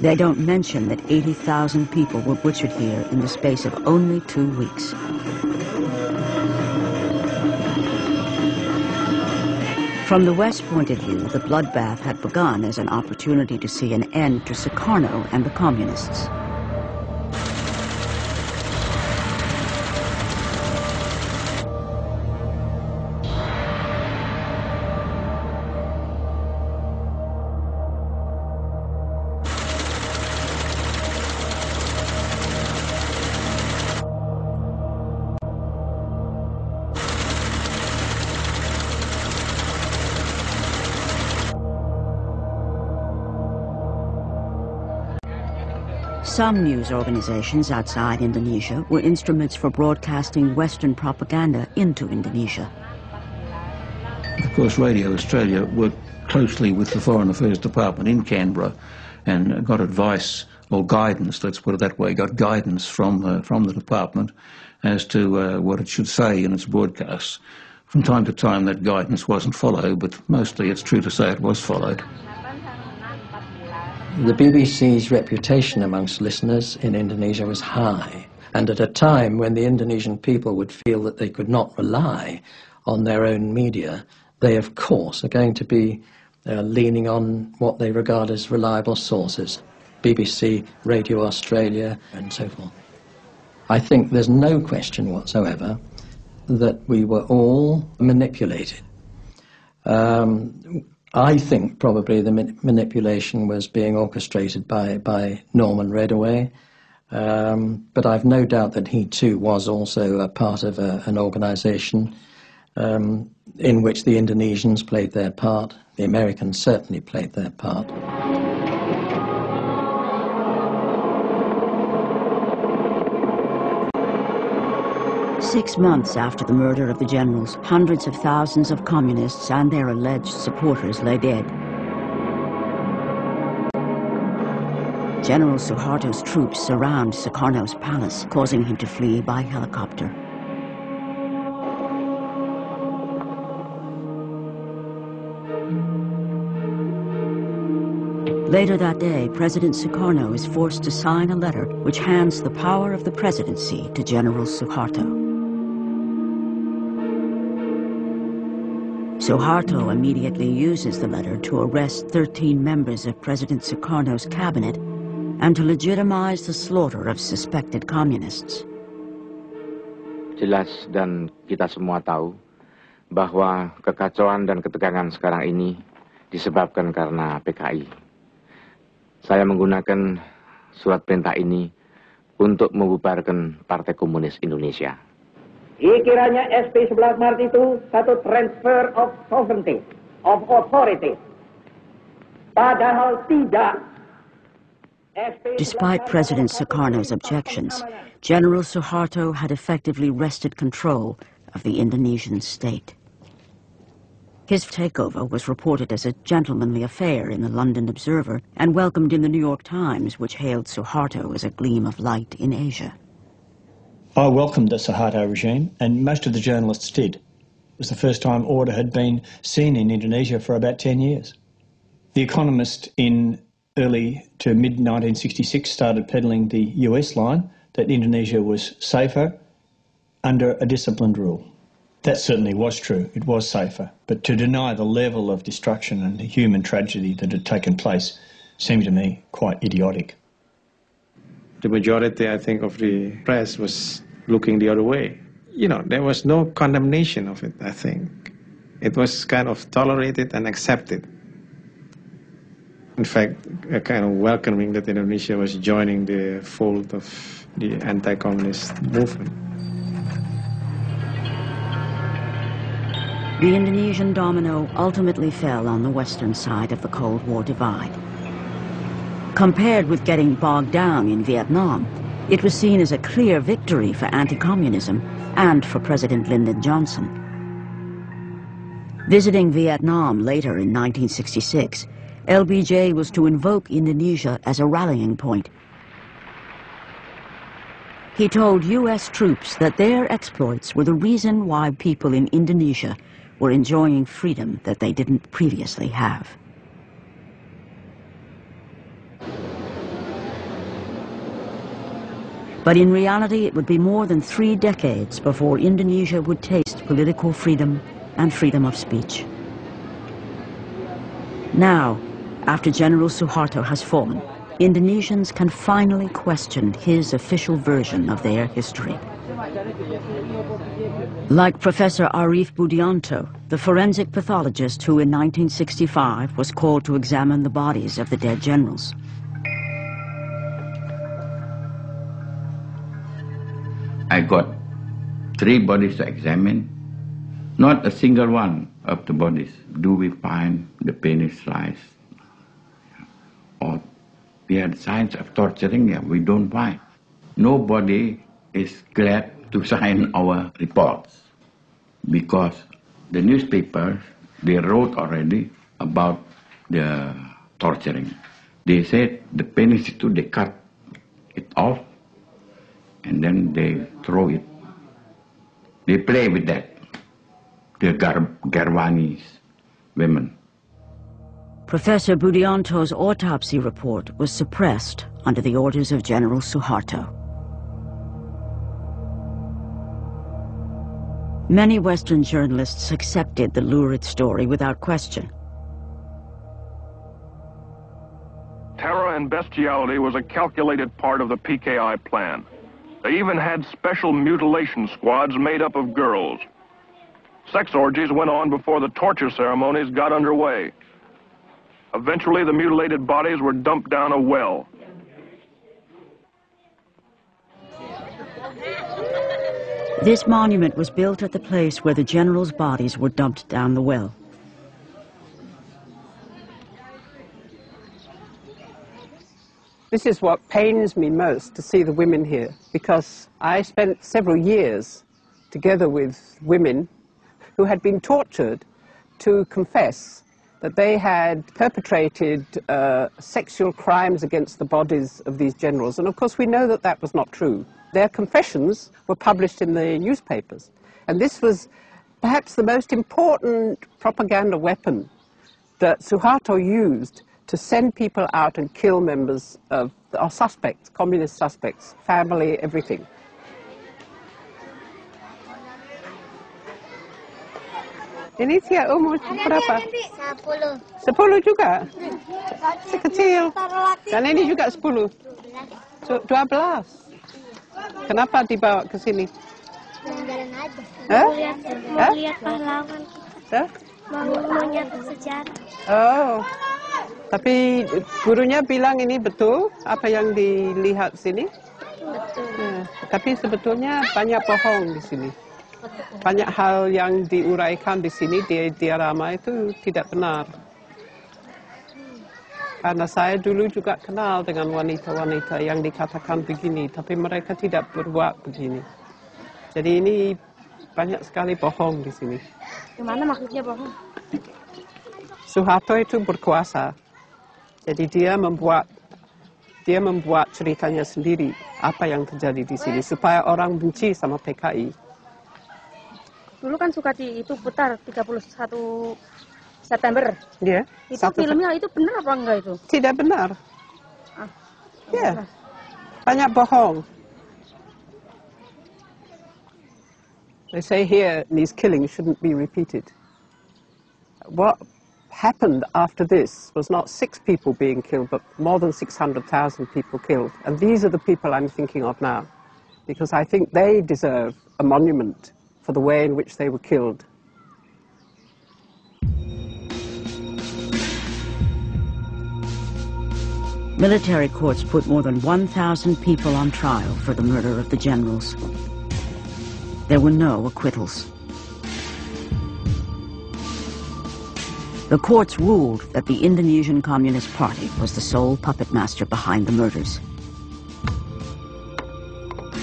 They don't mention that 80,000 people were butchered here in the space of only 2 weeks. From the West point of view, the bloodbath had begun as an opportunity to see an end to Sukarno and the communists. Some news organizations outside Indonesia were instruments for broadcasting Western propaganda into Indonesia. Of course, Radio Australia worked closely with the Foreign Affairs Department in Canberra and got advice, or guidance, let's put it that way, got guidance from the department as to what it should say in its broadcasts. From time to time that guidance wasn't followed, but mostly it's true to say it was followed. The BBC's reputation amongst listeners in Indonesia was high, and at a time when the Indonesian people would feel that they could not rely on their own media, they of course are going to be leaning on what they regard as reliable sources, BBC, Radio Australia and so forth. I think there's no question whatsoever that we were all manipulated. I think probably the manipulation was being orchestrated by Norman Redaway, but I've no doubt that he too was also a part of an organisation in which the Indonesians played their part. The Americans certainly played their part. Six months after the murder of the generals, hundreds of thousands of communists and their alleged supporters lay dead. General Suharto's troops surround Sukarno's palace, causing him to flee by helicopter. Later that day, President Sukarno is forced to sign a letter which hands the power of the presidency to General Suharto. Suharto immediately uses the letter to arrest 13 members of President Sukarno's cabinet and to legitimize the slaughter of suspected communists. Jelas dan kita semua tahu bahwa kekacauan dan ketegangan sekarang ini disebabkan karena PKI. Saya menggunakan surat perintah ini untuk membubarkan Partai Komunis Indonesia. Kiranya SP 11 Maret itu satu transfer of sovereignty, of authority. Padahal tidak. Despite President Sukarno's objections, General Suharto had effectively wrested control of the Indonesian state. His takeover was reported as a gentlemanly affair in the London Observer and welcomed in the New York Times, which hailed Suharto as a gleam of light in Asia. I welcomed the Suharto regime, and most of the journalists did. It was the first time order had been seen in Indonesia for about 10 years. The Economist in early to mid-1966 started peddling the US line that Indonesia was safer under a disciplined rule. That certainly was true. It was safer. But to deny the level of destruction and the human tragedy that had taken place seemed to me quite idiotic. The majority, I think, of the press was looking the other way. You know, there was no condemnation of it, I think. It was kind of tolerated and accepted. In fact, a kind of welcoming that Indonesia was joining the fold of the anti-communist movement. The Indonesian domino ultimately fell on the western side of the Cold War divide. Compared with getting bogged down in Vietnam, it was seen as a clear victory for anti-communism and for President Lyndon Johnson. Visiting Vietnam later in 1966, LBJ was to invoke Indonesia as a rallying point. He told US troops that their exploits were the reason why people in Indonesia were enjoying freedom that they didn't previously have. But in reality, it would be more than 3 decades before Indonesia would taste political freedom and freedom of speech. Now, after General Suharto has fallen, Indonesians can finally question his official version of their history. Like Professor Arif Budianto, the forensic pathologist who in 1965 was called to examine the bodies of the dead generals. I got 3 bodies to examine. Not a single one of the bodies do we find the penis slice. Or we had signs of torturing, we don't find. Nobody is glad to sign our reports because the newspapers, they wrote already about the torturing. They said the penis, they cut it off and then they throw it. They play with that, the Garwani's women. Professor Budianto's autopsy report was suppressed under the orders of General Suharto. Many Western journalists accepted the lurid story without question. Terror and bestiality was a calculated part of the PKI plan. They even had special mutilation squads made up of girls. Sex orgies went on before the torture ceremonies got underway. Eventually, the mutilated bodies were dumped down a well. This monument was built at the place where the generals' bodies were dumped down the well. This is what pains me most, to see the women here, because I spent several years together with women who had been tortured to confess that they had perpetrated sexual crimes against the bodies of these generals. And of course we know that that was not true. Their confessions were published in the newspapers. And this was perhaps the most important propaganda weapon that Suharto used to send people out and kill members of, or suspects, communist suspects, family, everything. Ini dia umur berapa? 10. 10 juga? Sekecil. Dan ini juga 10. 12. Kenapa dibawa ke sini? Jalan-jalan aja. Hah? Mau lihat pahlawan. Mau lihat sejarah. Oh. Tapi gurunya bilang ini betul apa yang dilihat sini? Betul. Ya, tapi sebetulnya banyak bohong di sini. Banyak hal yang diuraikan di sini di diorama itu tidak benar. Karena saya dulu juga kenal dengan wanita-wanita yang dikatakan begini, tapi mereka tidak berbuat begini. Jadi ini banyak sekali bohong di sini. Gimana maksudnya bohong? Suharto itu berkuasa. Jadi dia membuat ceritanya sendiri apa yang terjadi di sini supaya orang benci sama PKI. Dulu kan Sukati itu putar 31 September. Iya. Itu filmnya itu benar apa enggak itu? Tidak benar. Ya. Banyak bohong. They say here these killings shouldn't be repeated. What happened after this was not 6 people being killed, but more than 600,000 people killed. And these are the people I'm thinking of now, because I think they deserve a monument for the way in which they were killed. Military courts put more than 1,000 people on trial for the murder of the generals. There were no acquittals. The courts ruled that the Indonesian Communist Party was the sole puppet master behind the murders.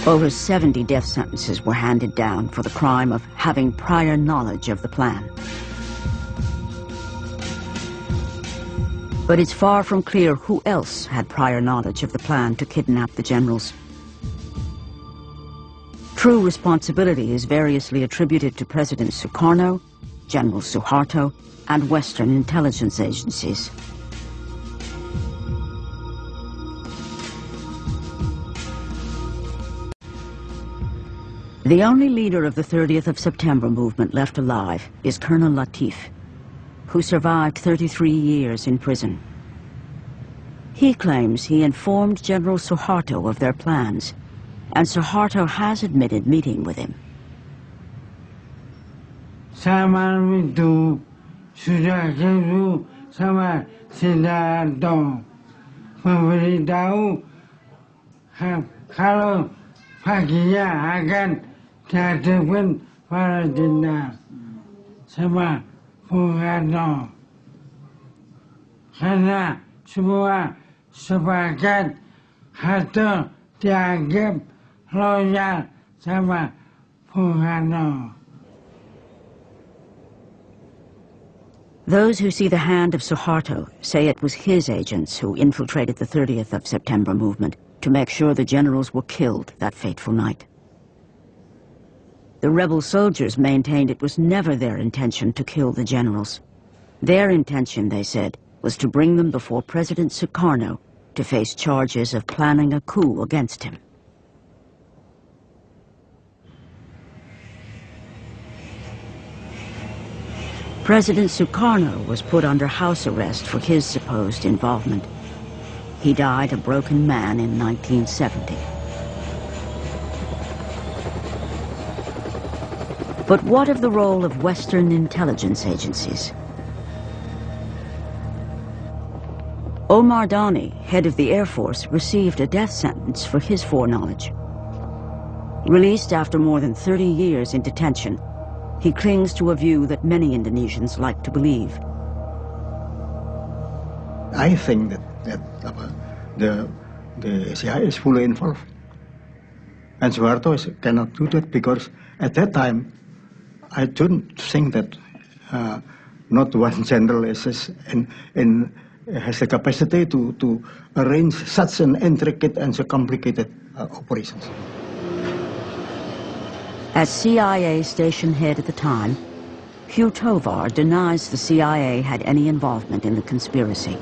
Over 70 death sentences were handed down for the crime of having prior knowledge of the plan. But it's far from clear who else had prior knowledge of the plan to kidnap the generals. True responsibility is variously attributed to President Sukarno, General Suharto, and Western intelligence agencies. The only leader of the 30th of September movement left alive is Colonel Latif, who survived 33 years in prison. He claims he informed General Suharto of their plans, and Suharto has admitted meeting with him. Sama itu sudah ketemu sama Sidarto, memberitahu kalau paginya akan dihadapkan para jenderal sama Bung Karno. Karena semua sepakat Harto dianggap loyal sama Bung Karno. Those who see the hand of Suharto say it was his agents who infiltrated the 30th of September movement to make sure the generals were killed that fateful night. The rebel soldiers maintained it was never their intention to kill the generals. Their intention, they said, was to bring them before President Sukarno to face charges of planning a coup against him. President Sukarno was put under house arrest for his supposed involvement. He died a broken man in 1970. But what of the role of Western intelligence agencies? Omar Dani, head of the Air Force, received a death sentence for his foreknowledge. Released after more than 30 years in detention, he clings to a view that many Indonesians like to believe. I think that the CIA is fully involved. And Suharto cannot do that because at that time, I don't think that not one general has the capacity to arrange such an intricate and so complicated operations. As CIA station head at the time, Hugh Tovar denies the CIA had any involvement in the conspiracy.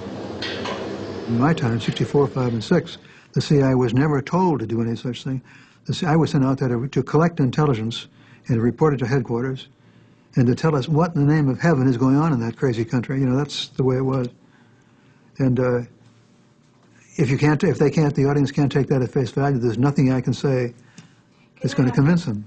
In my time, 64, 5, and 6, the CIA was never told to do any such thing. The CIA was sent out there to collect intelligence and report it to headquarters and to tell us what in the name of heaven is going on in that crazy country. You know, that's the way it was. And if the audience can't take that at face value, there's nothing I can say that's going to convince them.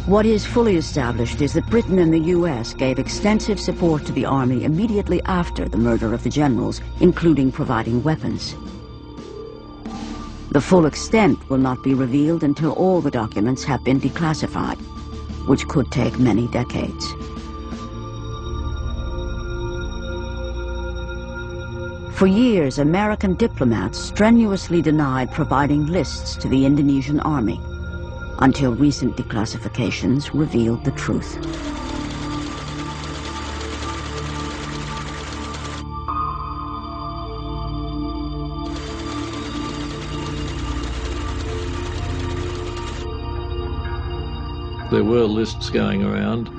What is fully established is that Britain and the US gave extensive support to the army immediately after the murder of the generals, including providing weapons. The full extent will not be revealed until all the documents have been declassified, which could take many decades. For years, American diplomats strenuously denied providing lists to the Indonesian army, until recent declassifications revealed the truth. There were lists going around.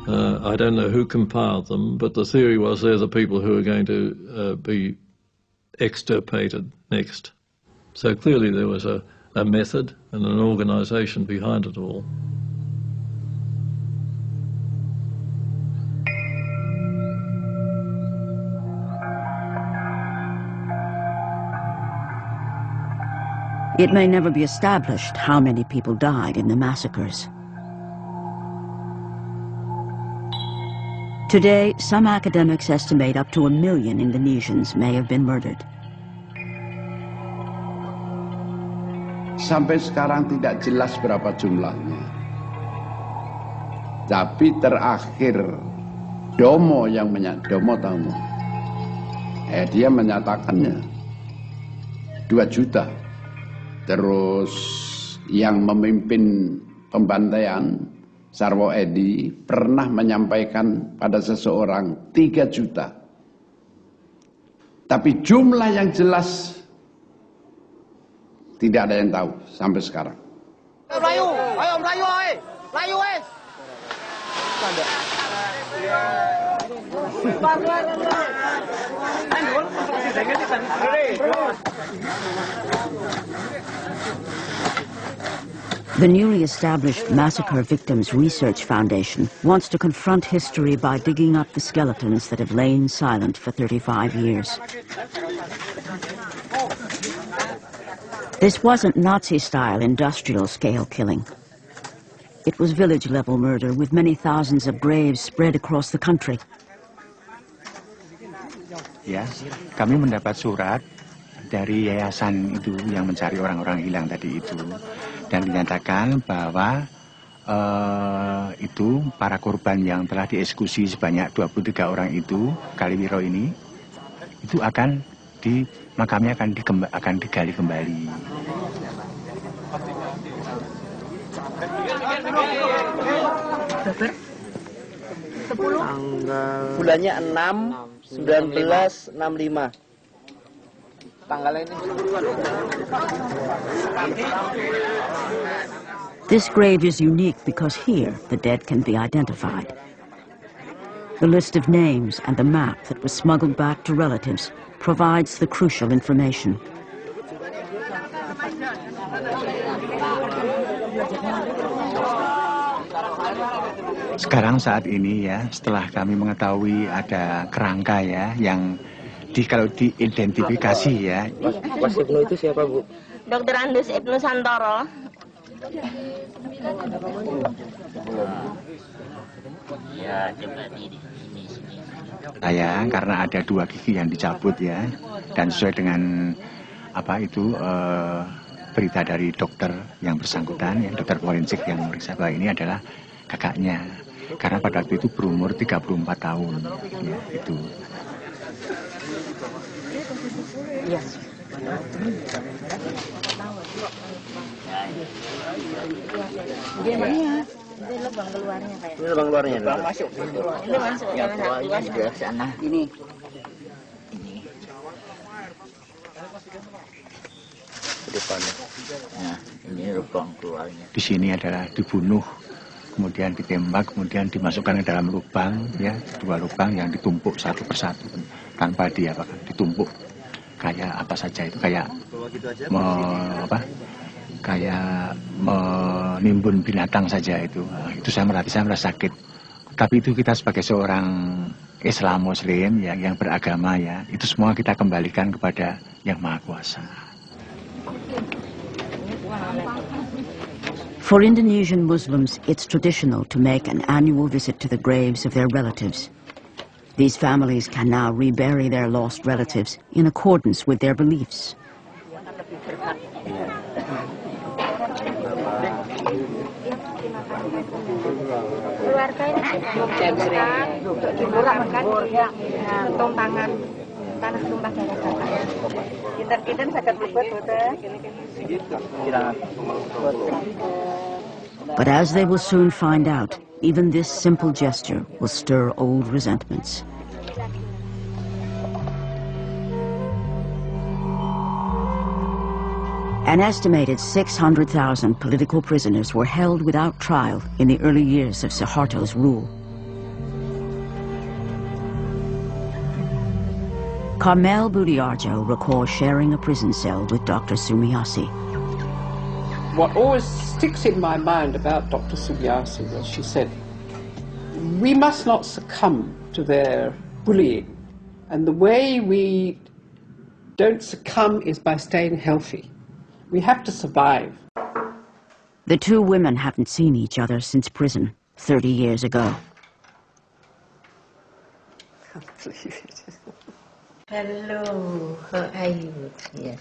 I don't know who compiled them, but the theory was they're the people who are going to be extirpated next. So clearly there was a method and an organization behind it all. It may never be established how many people died in the massacres. Today, some academics estimate up to 1 million Indonesians may have been murdered. Sampai sekarang tidak jelas berapa jumlahnya. Tapi terakhir Domo yang Domo tahu, dia menyatakannya 2 juta. Terus yang memimpin pembantaian Sarwo Edi pernah menyampaikan pada seseorang 3 juta. Tapi jumlah yang jelas tidak ada yang tahu sampai sekarang. Melayu, ayo Melayu, Melayu wes. The newly established Massacre Victims Research Foundation wants to confront history by digging up the skeletons that have lain silent for 35 years. This wasn't Nazi-style industrial-scale killing. It was village-level murder with many thousands of graves spread across the country. Ya, kami mendapat surat dari yayasan itu yang mencari orang-orang hilang tadi itu, dan dinyatakan bahwa itu para korban yang telah dieksekusi sebanyak 23 orang itu, Kaliwiro ini, itu makamnya akan digali kembali. Bulannya 6, 19, 65. Tanggalnya ini. This grave is unique because here the dead can be identified. The list of names and the map that was smuggled back to relatives provides the crucial information. Sekarang saat ini ya, setelah kami mengetahui ada kerangka ya yang kalau diidentifikasi ya. Mas Ibnu itu siapa, Bu? Dr. Andus Ibnu Santoro. Saya karena ada 2 gigi yang dicabut ya, dan sesuai dengan berita dari dokter yang bersangkutan, ya, dokter forensik yang meriksa bahwa ini adalah kakaknya. Karena pada waktu itu berumur 34 tahun, ya, itu. Ini lubang keluarnya kayak. Ini lubang keluarnya. Lubang masuk. Ini masuk. Yang keluarnya sudah ke sana. Ini. Ke depan. Nah, ini lubang keluarnya. Di sini adalah dibunuh, kemudian ditembak, kemudian dimasukkan ke dalam lubang, ya, 2 lubang yang ditumpuk satu persatu tanpa ditumpuk kayak apa saja itu, kayak kayak menimbun binatang saja itu. Itu saya merasa sakit. Tapi itu kita sebagai seorang Islam Muslim ya, yang beragama ya, itu semua kita kembalikan kepada Yang Maha Kuasa. For Indonesian Muslims, it's traditional to make an annual visit to the graves of their relatives. These families can now rebury their lost relatives in accordance with their beliefs. Keluarga ini dimurahkan untung tangan tanah tumpah darah bapak. Kita saged buat But as they will soon find out, even this simple gesture will stir old resentments. An estimated 600,000 political prisoners were held without trial in the early years of Suharto's rule. Carmel Budiarjo recalls sharing a prison cell with Dr. Sumiasi. What always sticks in my mind about Dr. Sumiasi was she said, we must not succumb to their bullying. And the way we don't succumb is by staying healthy. We have to survive. The 2 women haven't seen each other since prison 30 years ago. Can't believe it. Hello, how are you? Yes.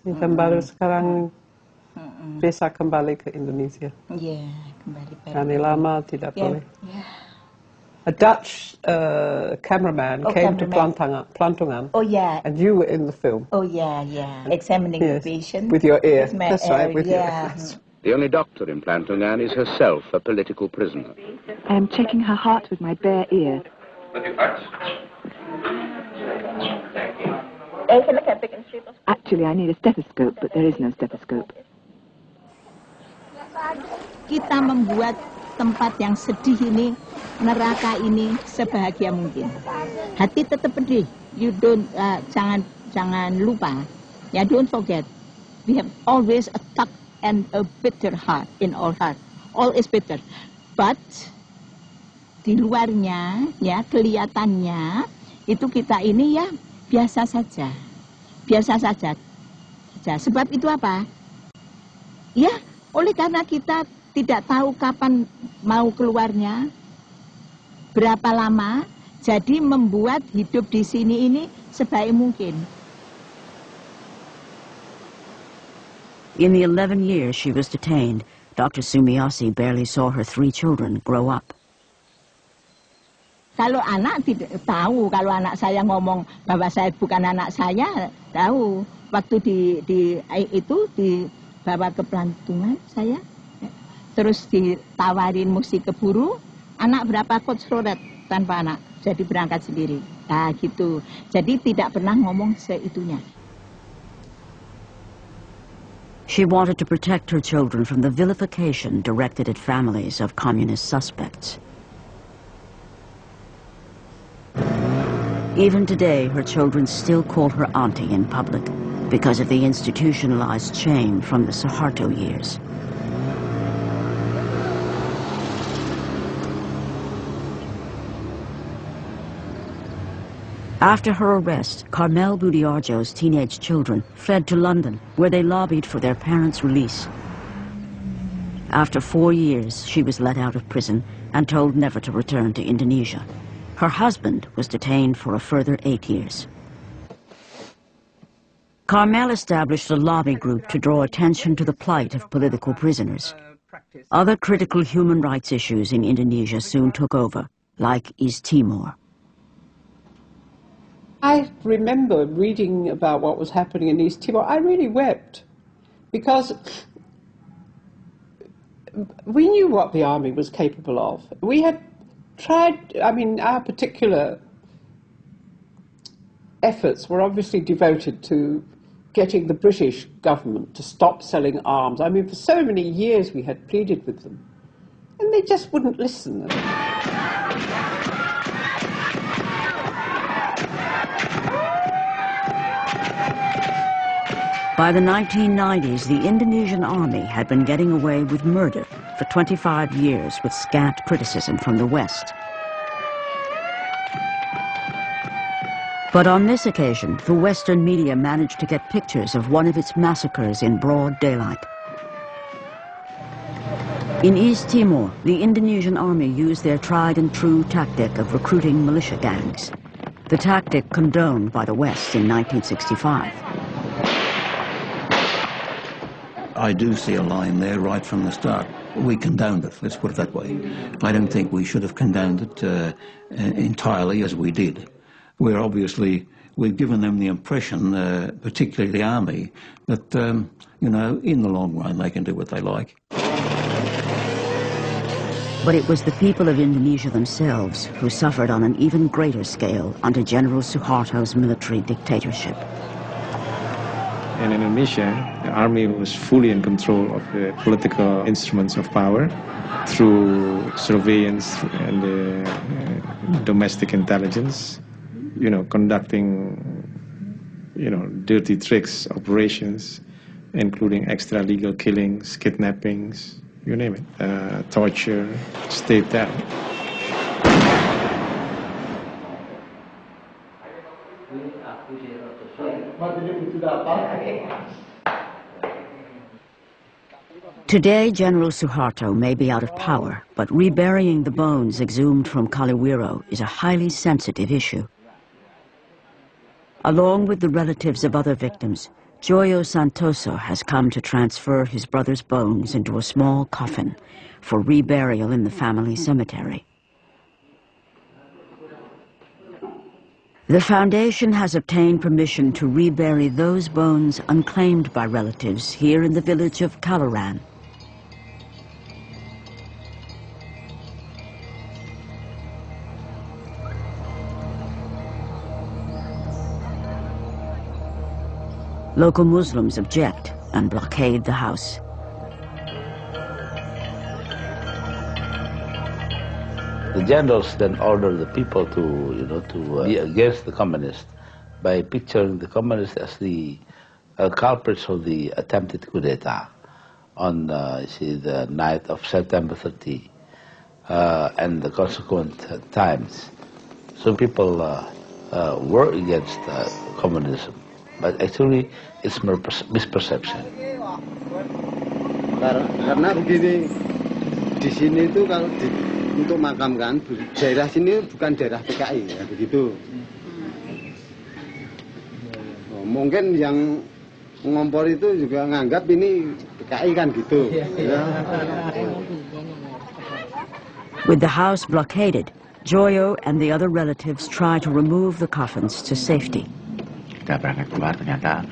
Kan baru sekarang bisa kembali ke Indonesia. Iya, kembali. Karena lama tidak boleh. A Dutch cameraman came to Plantungan. Oh yeah. And you were in the film. Oh yeah. Examining the patient. With your ear. With my That's right, with your ear. ear. The only doctor in Plantungan is herself a political prisoner. I am checking her heart with my bare ear. Actually, I need a stethoscope, but there is no stethoscope. Kita membuat tempat yang sedih ini, neraka ini sebahagia mungkin. Hati tetap pedih. You don't jangan lupa. Ya, don't forget. We have always a tough and a bitter heart in our heart. All is bitter. But di luarnya, ya, kelihatannya itu kita ini ya biasa saja. Biasa saja. Sebab itu apa? Ya, oleh karena kita tidak tahu kapan mau keluarnya, berapa lama, jadi membuat hidup di sini ini sebaik mungkin. In the 11 years she was detained, Dr. Sumiasi barely saw her 3 children grow up. Kalau anak tidak tahu, kalau anak saya ngomong bahwa saya bukan anak saya, tahu. Waktu dibawa ke Plantungan saya, terus ditawarin mesti keburu, anak berapa coach rodet tanpa anak, jadi berangkat sendiri. Nah gitu, jadi tidak pernah ngomong seitunya. She wanted to protect her children from the vilification directed at families of communist suspects. Even today, her children still call her auntie in public because of the institutionalized shame from the Suharto years. After her arrest, Carmel Budiarjo's teenage children fled to London, where they lobbied for their parents' release. After 4 years, she was let out of prison and told never to return to Indonesia. Her husband was detained for a further 8 years. Carmel established a lobby group to draw attention to the plight of political prisoners. Other critical human rights issues in Indonesia soon took over, like East Timor. I remember reading about what was happening in East Timor. I really wept because we knew what the army was capable of. We had tried, I mean, our particular efforts were obviously devoted to getting the British government to stop selling arms. I mean, for so many years we had pleaded with them, and they just wouldn't listen. By the 1990s, the Indonesian army had been getting away with murder for 25 years with scant criticism from the West. But on this occasion, the Western media managed to get pictures of one of its massacres in broad daylight. In East Timor, the Indonesian army used their tried and true tactic of recruiting militia gangs, the tactic condoned by the West in 1965. I do see a line there right from the start. We condoned it, let's put it that way. I don't think we should have condoned it entirely as we did. We've given them the impression, particularly the army, that, you know, in the long run they can do what they like. But it was the people of Indonesia themselves who suffered on an even greater scale under General Suharto's military dictatorship. In Indonesia, the army was fully in control of the political instruments of power through surveillance and domestic intelligence, you know, conducting, you know, dirty tricks, operations, including extra-legal killings, kidnappings, you name it, torture, state terror. Today, General Suharto may be out of power, but reburying the bones exhumed from Kaliwiro is a highly sensitive issue. Along with the relatives of other victims, Joyo Santoso has come to transfer his brother's bones into a small coffin for reburial in the family cemetery. The foundation has obtained permission to rebury those bones unclaimed by relatives here in the village of Kalaran. Local Muslims object and blockade the house. The generals then order the people to be against the communists by picturing the communists as the culprits of the attempted coup d'etat on the night of September 30 and the consequent times. So people were against communism, but actually it's misperception. Karena begini, di sini itu kalau untuk makamkan, daerah sini bukan daerah PKI, ya begitu. Mungkin yang ngompor itu juga nganggap ini PKI kan gitu. Ya. With the house blockaded, Joyo and the other relatives try to remove the coffins to safety. Kita berangkat keluar, ternyata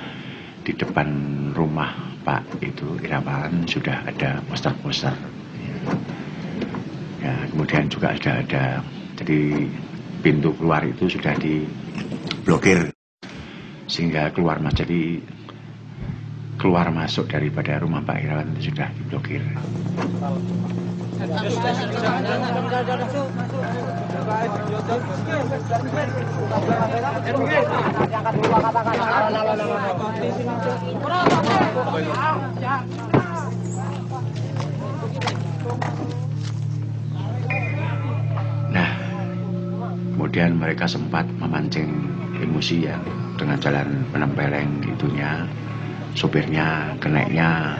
di depan rumah Pak itu Irawan sudah ada poster-poster. Ya, kemudian juga sudah ada, jadi pintu keluar itu sudah diblokir sehingga keluar jadi keluar masuk daripada rumah Pak Irawan itu sudah diblokir. Kemudian mereka sempat memancing emosi ya dengan jalan menempeleng itunya, sopirnya, keneknya.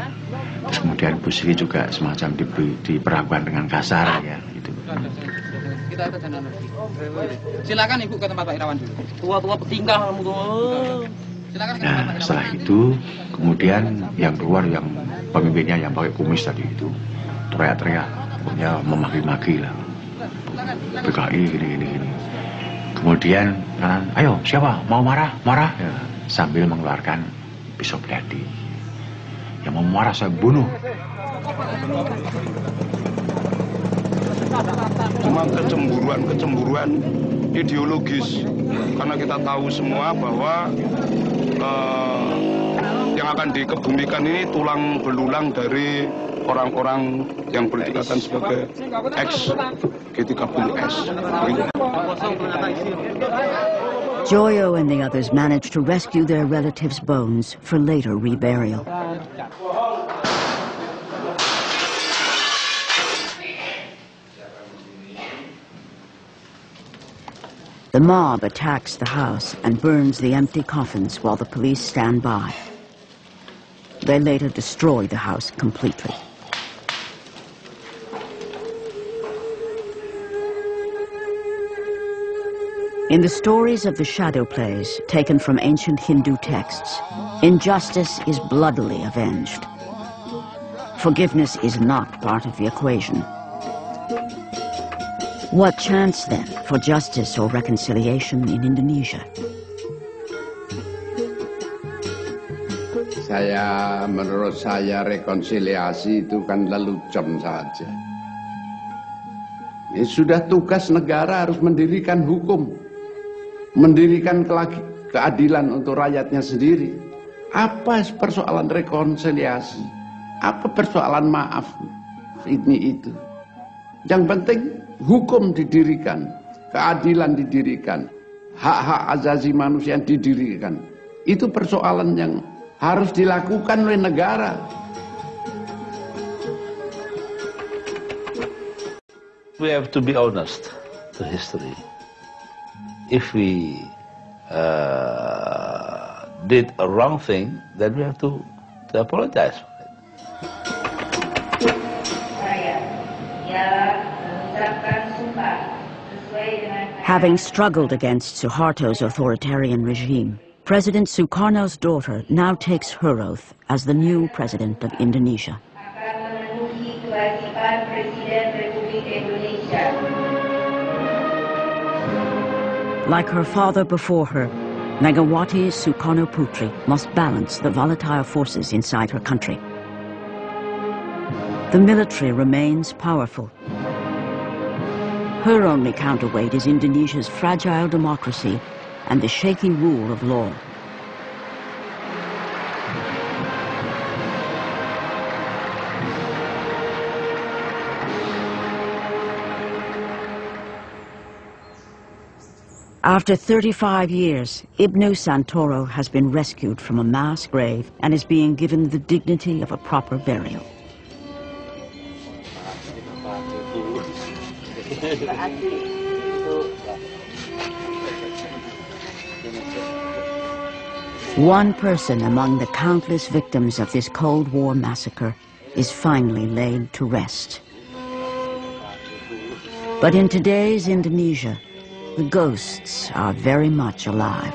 Terus kemudian bus ini juga semacam diperlakukan dengan kasar ya gitu. Silakan Ibu ke tempat Pak Irawan dulu. Tua-tua petinggal kamu tuh. Nah setelah itu kemudian yang keluar yang pemimpinnya yang pakai kumis tadi itu teriak-teriak, pokoknya memaki-maki lah. PKI gini. Kemudian kanan, ayo siapa mau marah ya, sambil mengeluarkan pisau belati. Yang mau marah saya bunuh. Cuma kecemburuan ideologis, karena kita tahu semua bahwa yang akan dikebumikan ini tulang belulang dari orang-orang yang boleh dikatakan sebagai ex G30S. Joyo and the others managed to rescue their relatives' bones for later reburial. The mob attacks the house and burns the empty coffins while the police stand by. They later destroy the house completely. In the stories of the shadow plays taken from ancient Hindu texts, injustice is bloodily avenged. Forgiveness is not part of the equation. What chance, then, for justice or reconciliation in Indonesia? Menurut saya rekonsiliasi itu kan lelucon saja. Ini sudah tugas negara harus mendirikan hukum, mendirikan keadilan untuk rakyatnya sendiri. Apa persoalan rekonsiliasi? Apa persoalan maaf? Ini itu. Yang penting hukum didirikan, keadilan didirikan, hak-hak asasi manusia didirikan. Itu persoalan yang harus dilakukan oleh negara. We have to be honest to history. If we did a wrong thing, then we have to apologize for it. Having struggled against Suharto's authoritarian regime, President Sukarno's daughter now takes her oath as the new president of Indonesia. Like her father before her, Megawati Sukarno Putri must balance the volatile forces inside her country. The military remains powerful. Her only counterweight is Indonesia's fragile democracy and the shaky rule of law. After 35 years, Ibnu Santoro has been rescued from a mass grave and is being given the dignity of a proper burial. One person among the countless victims of this Cold War massacre is finally laid to rest. But in today's Indonesia, the ghosts are very much alive.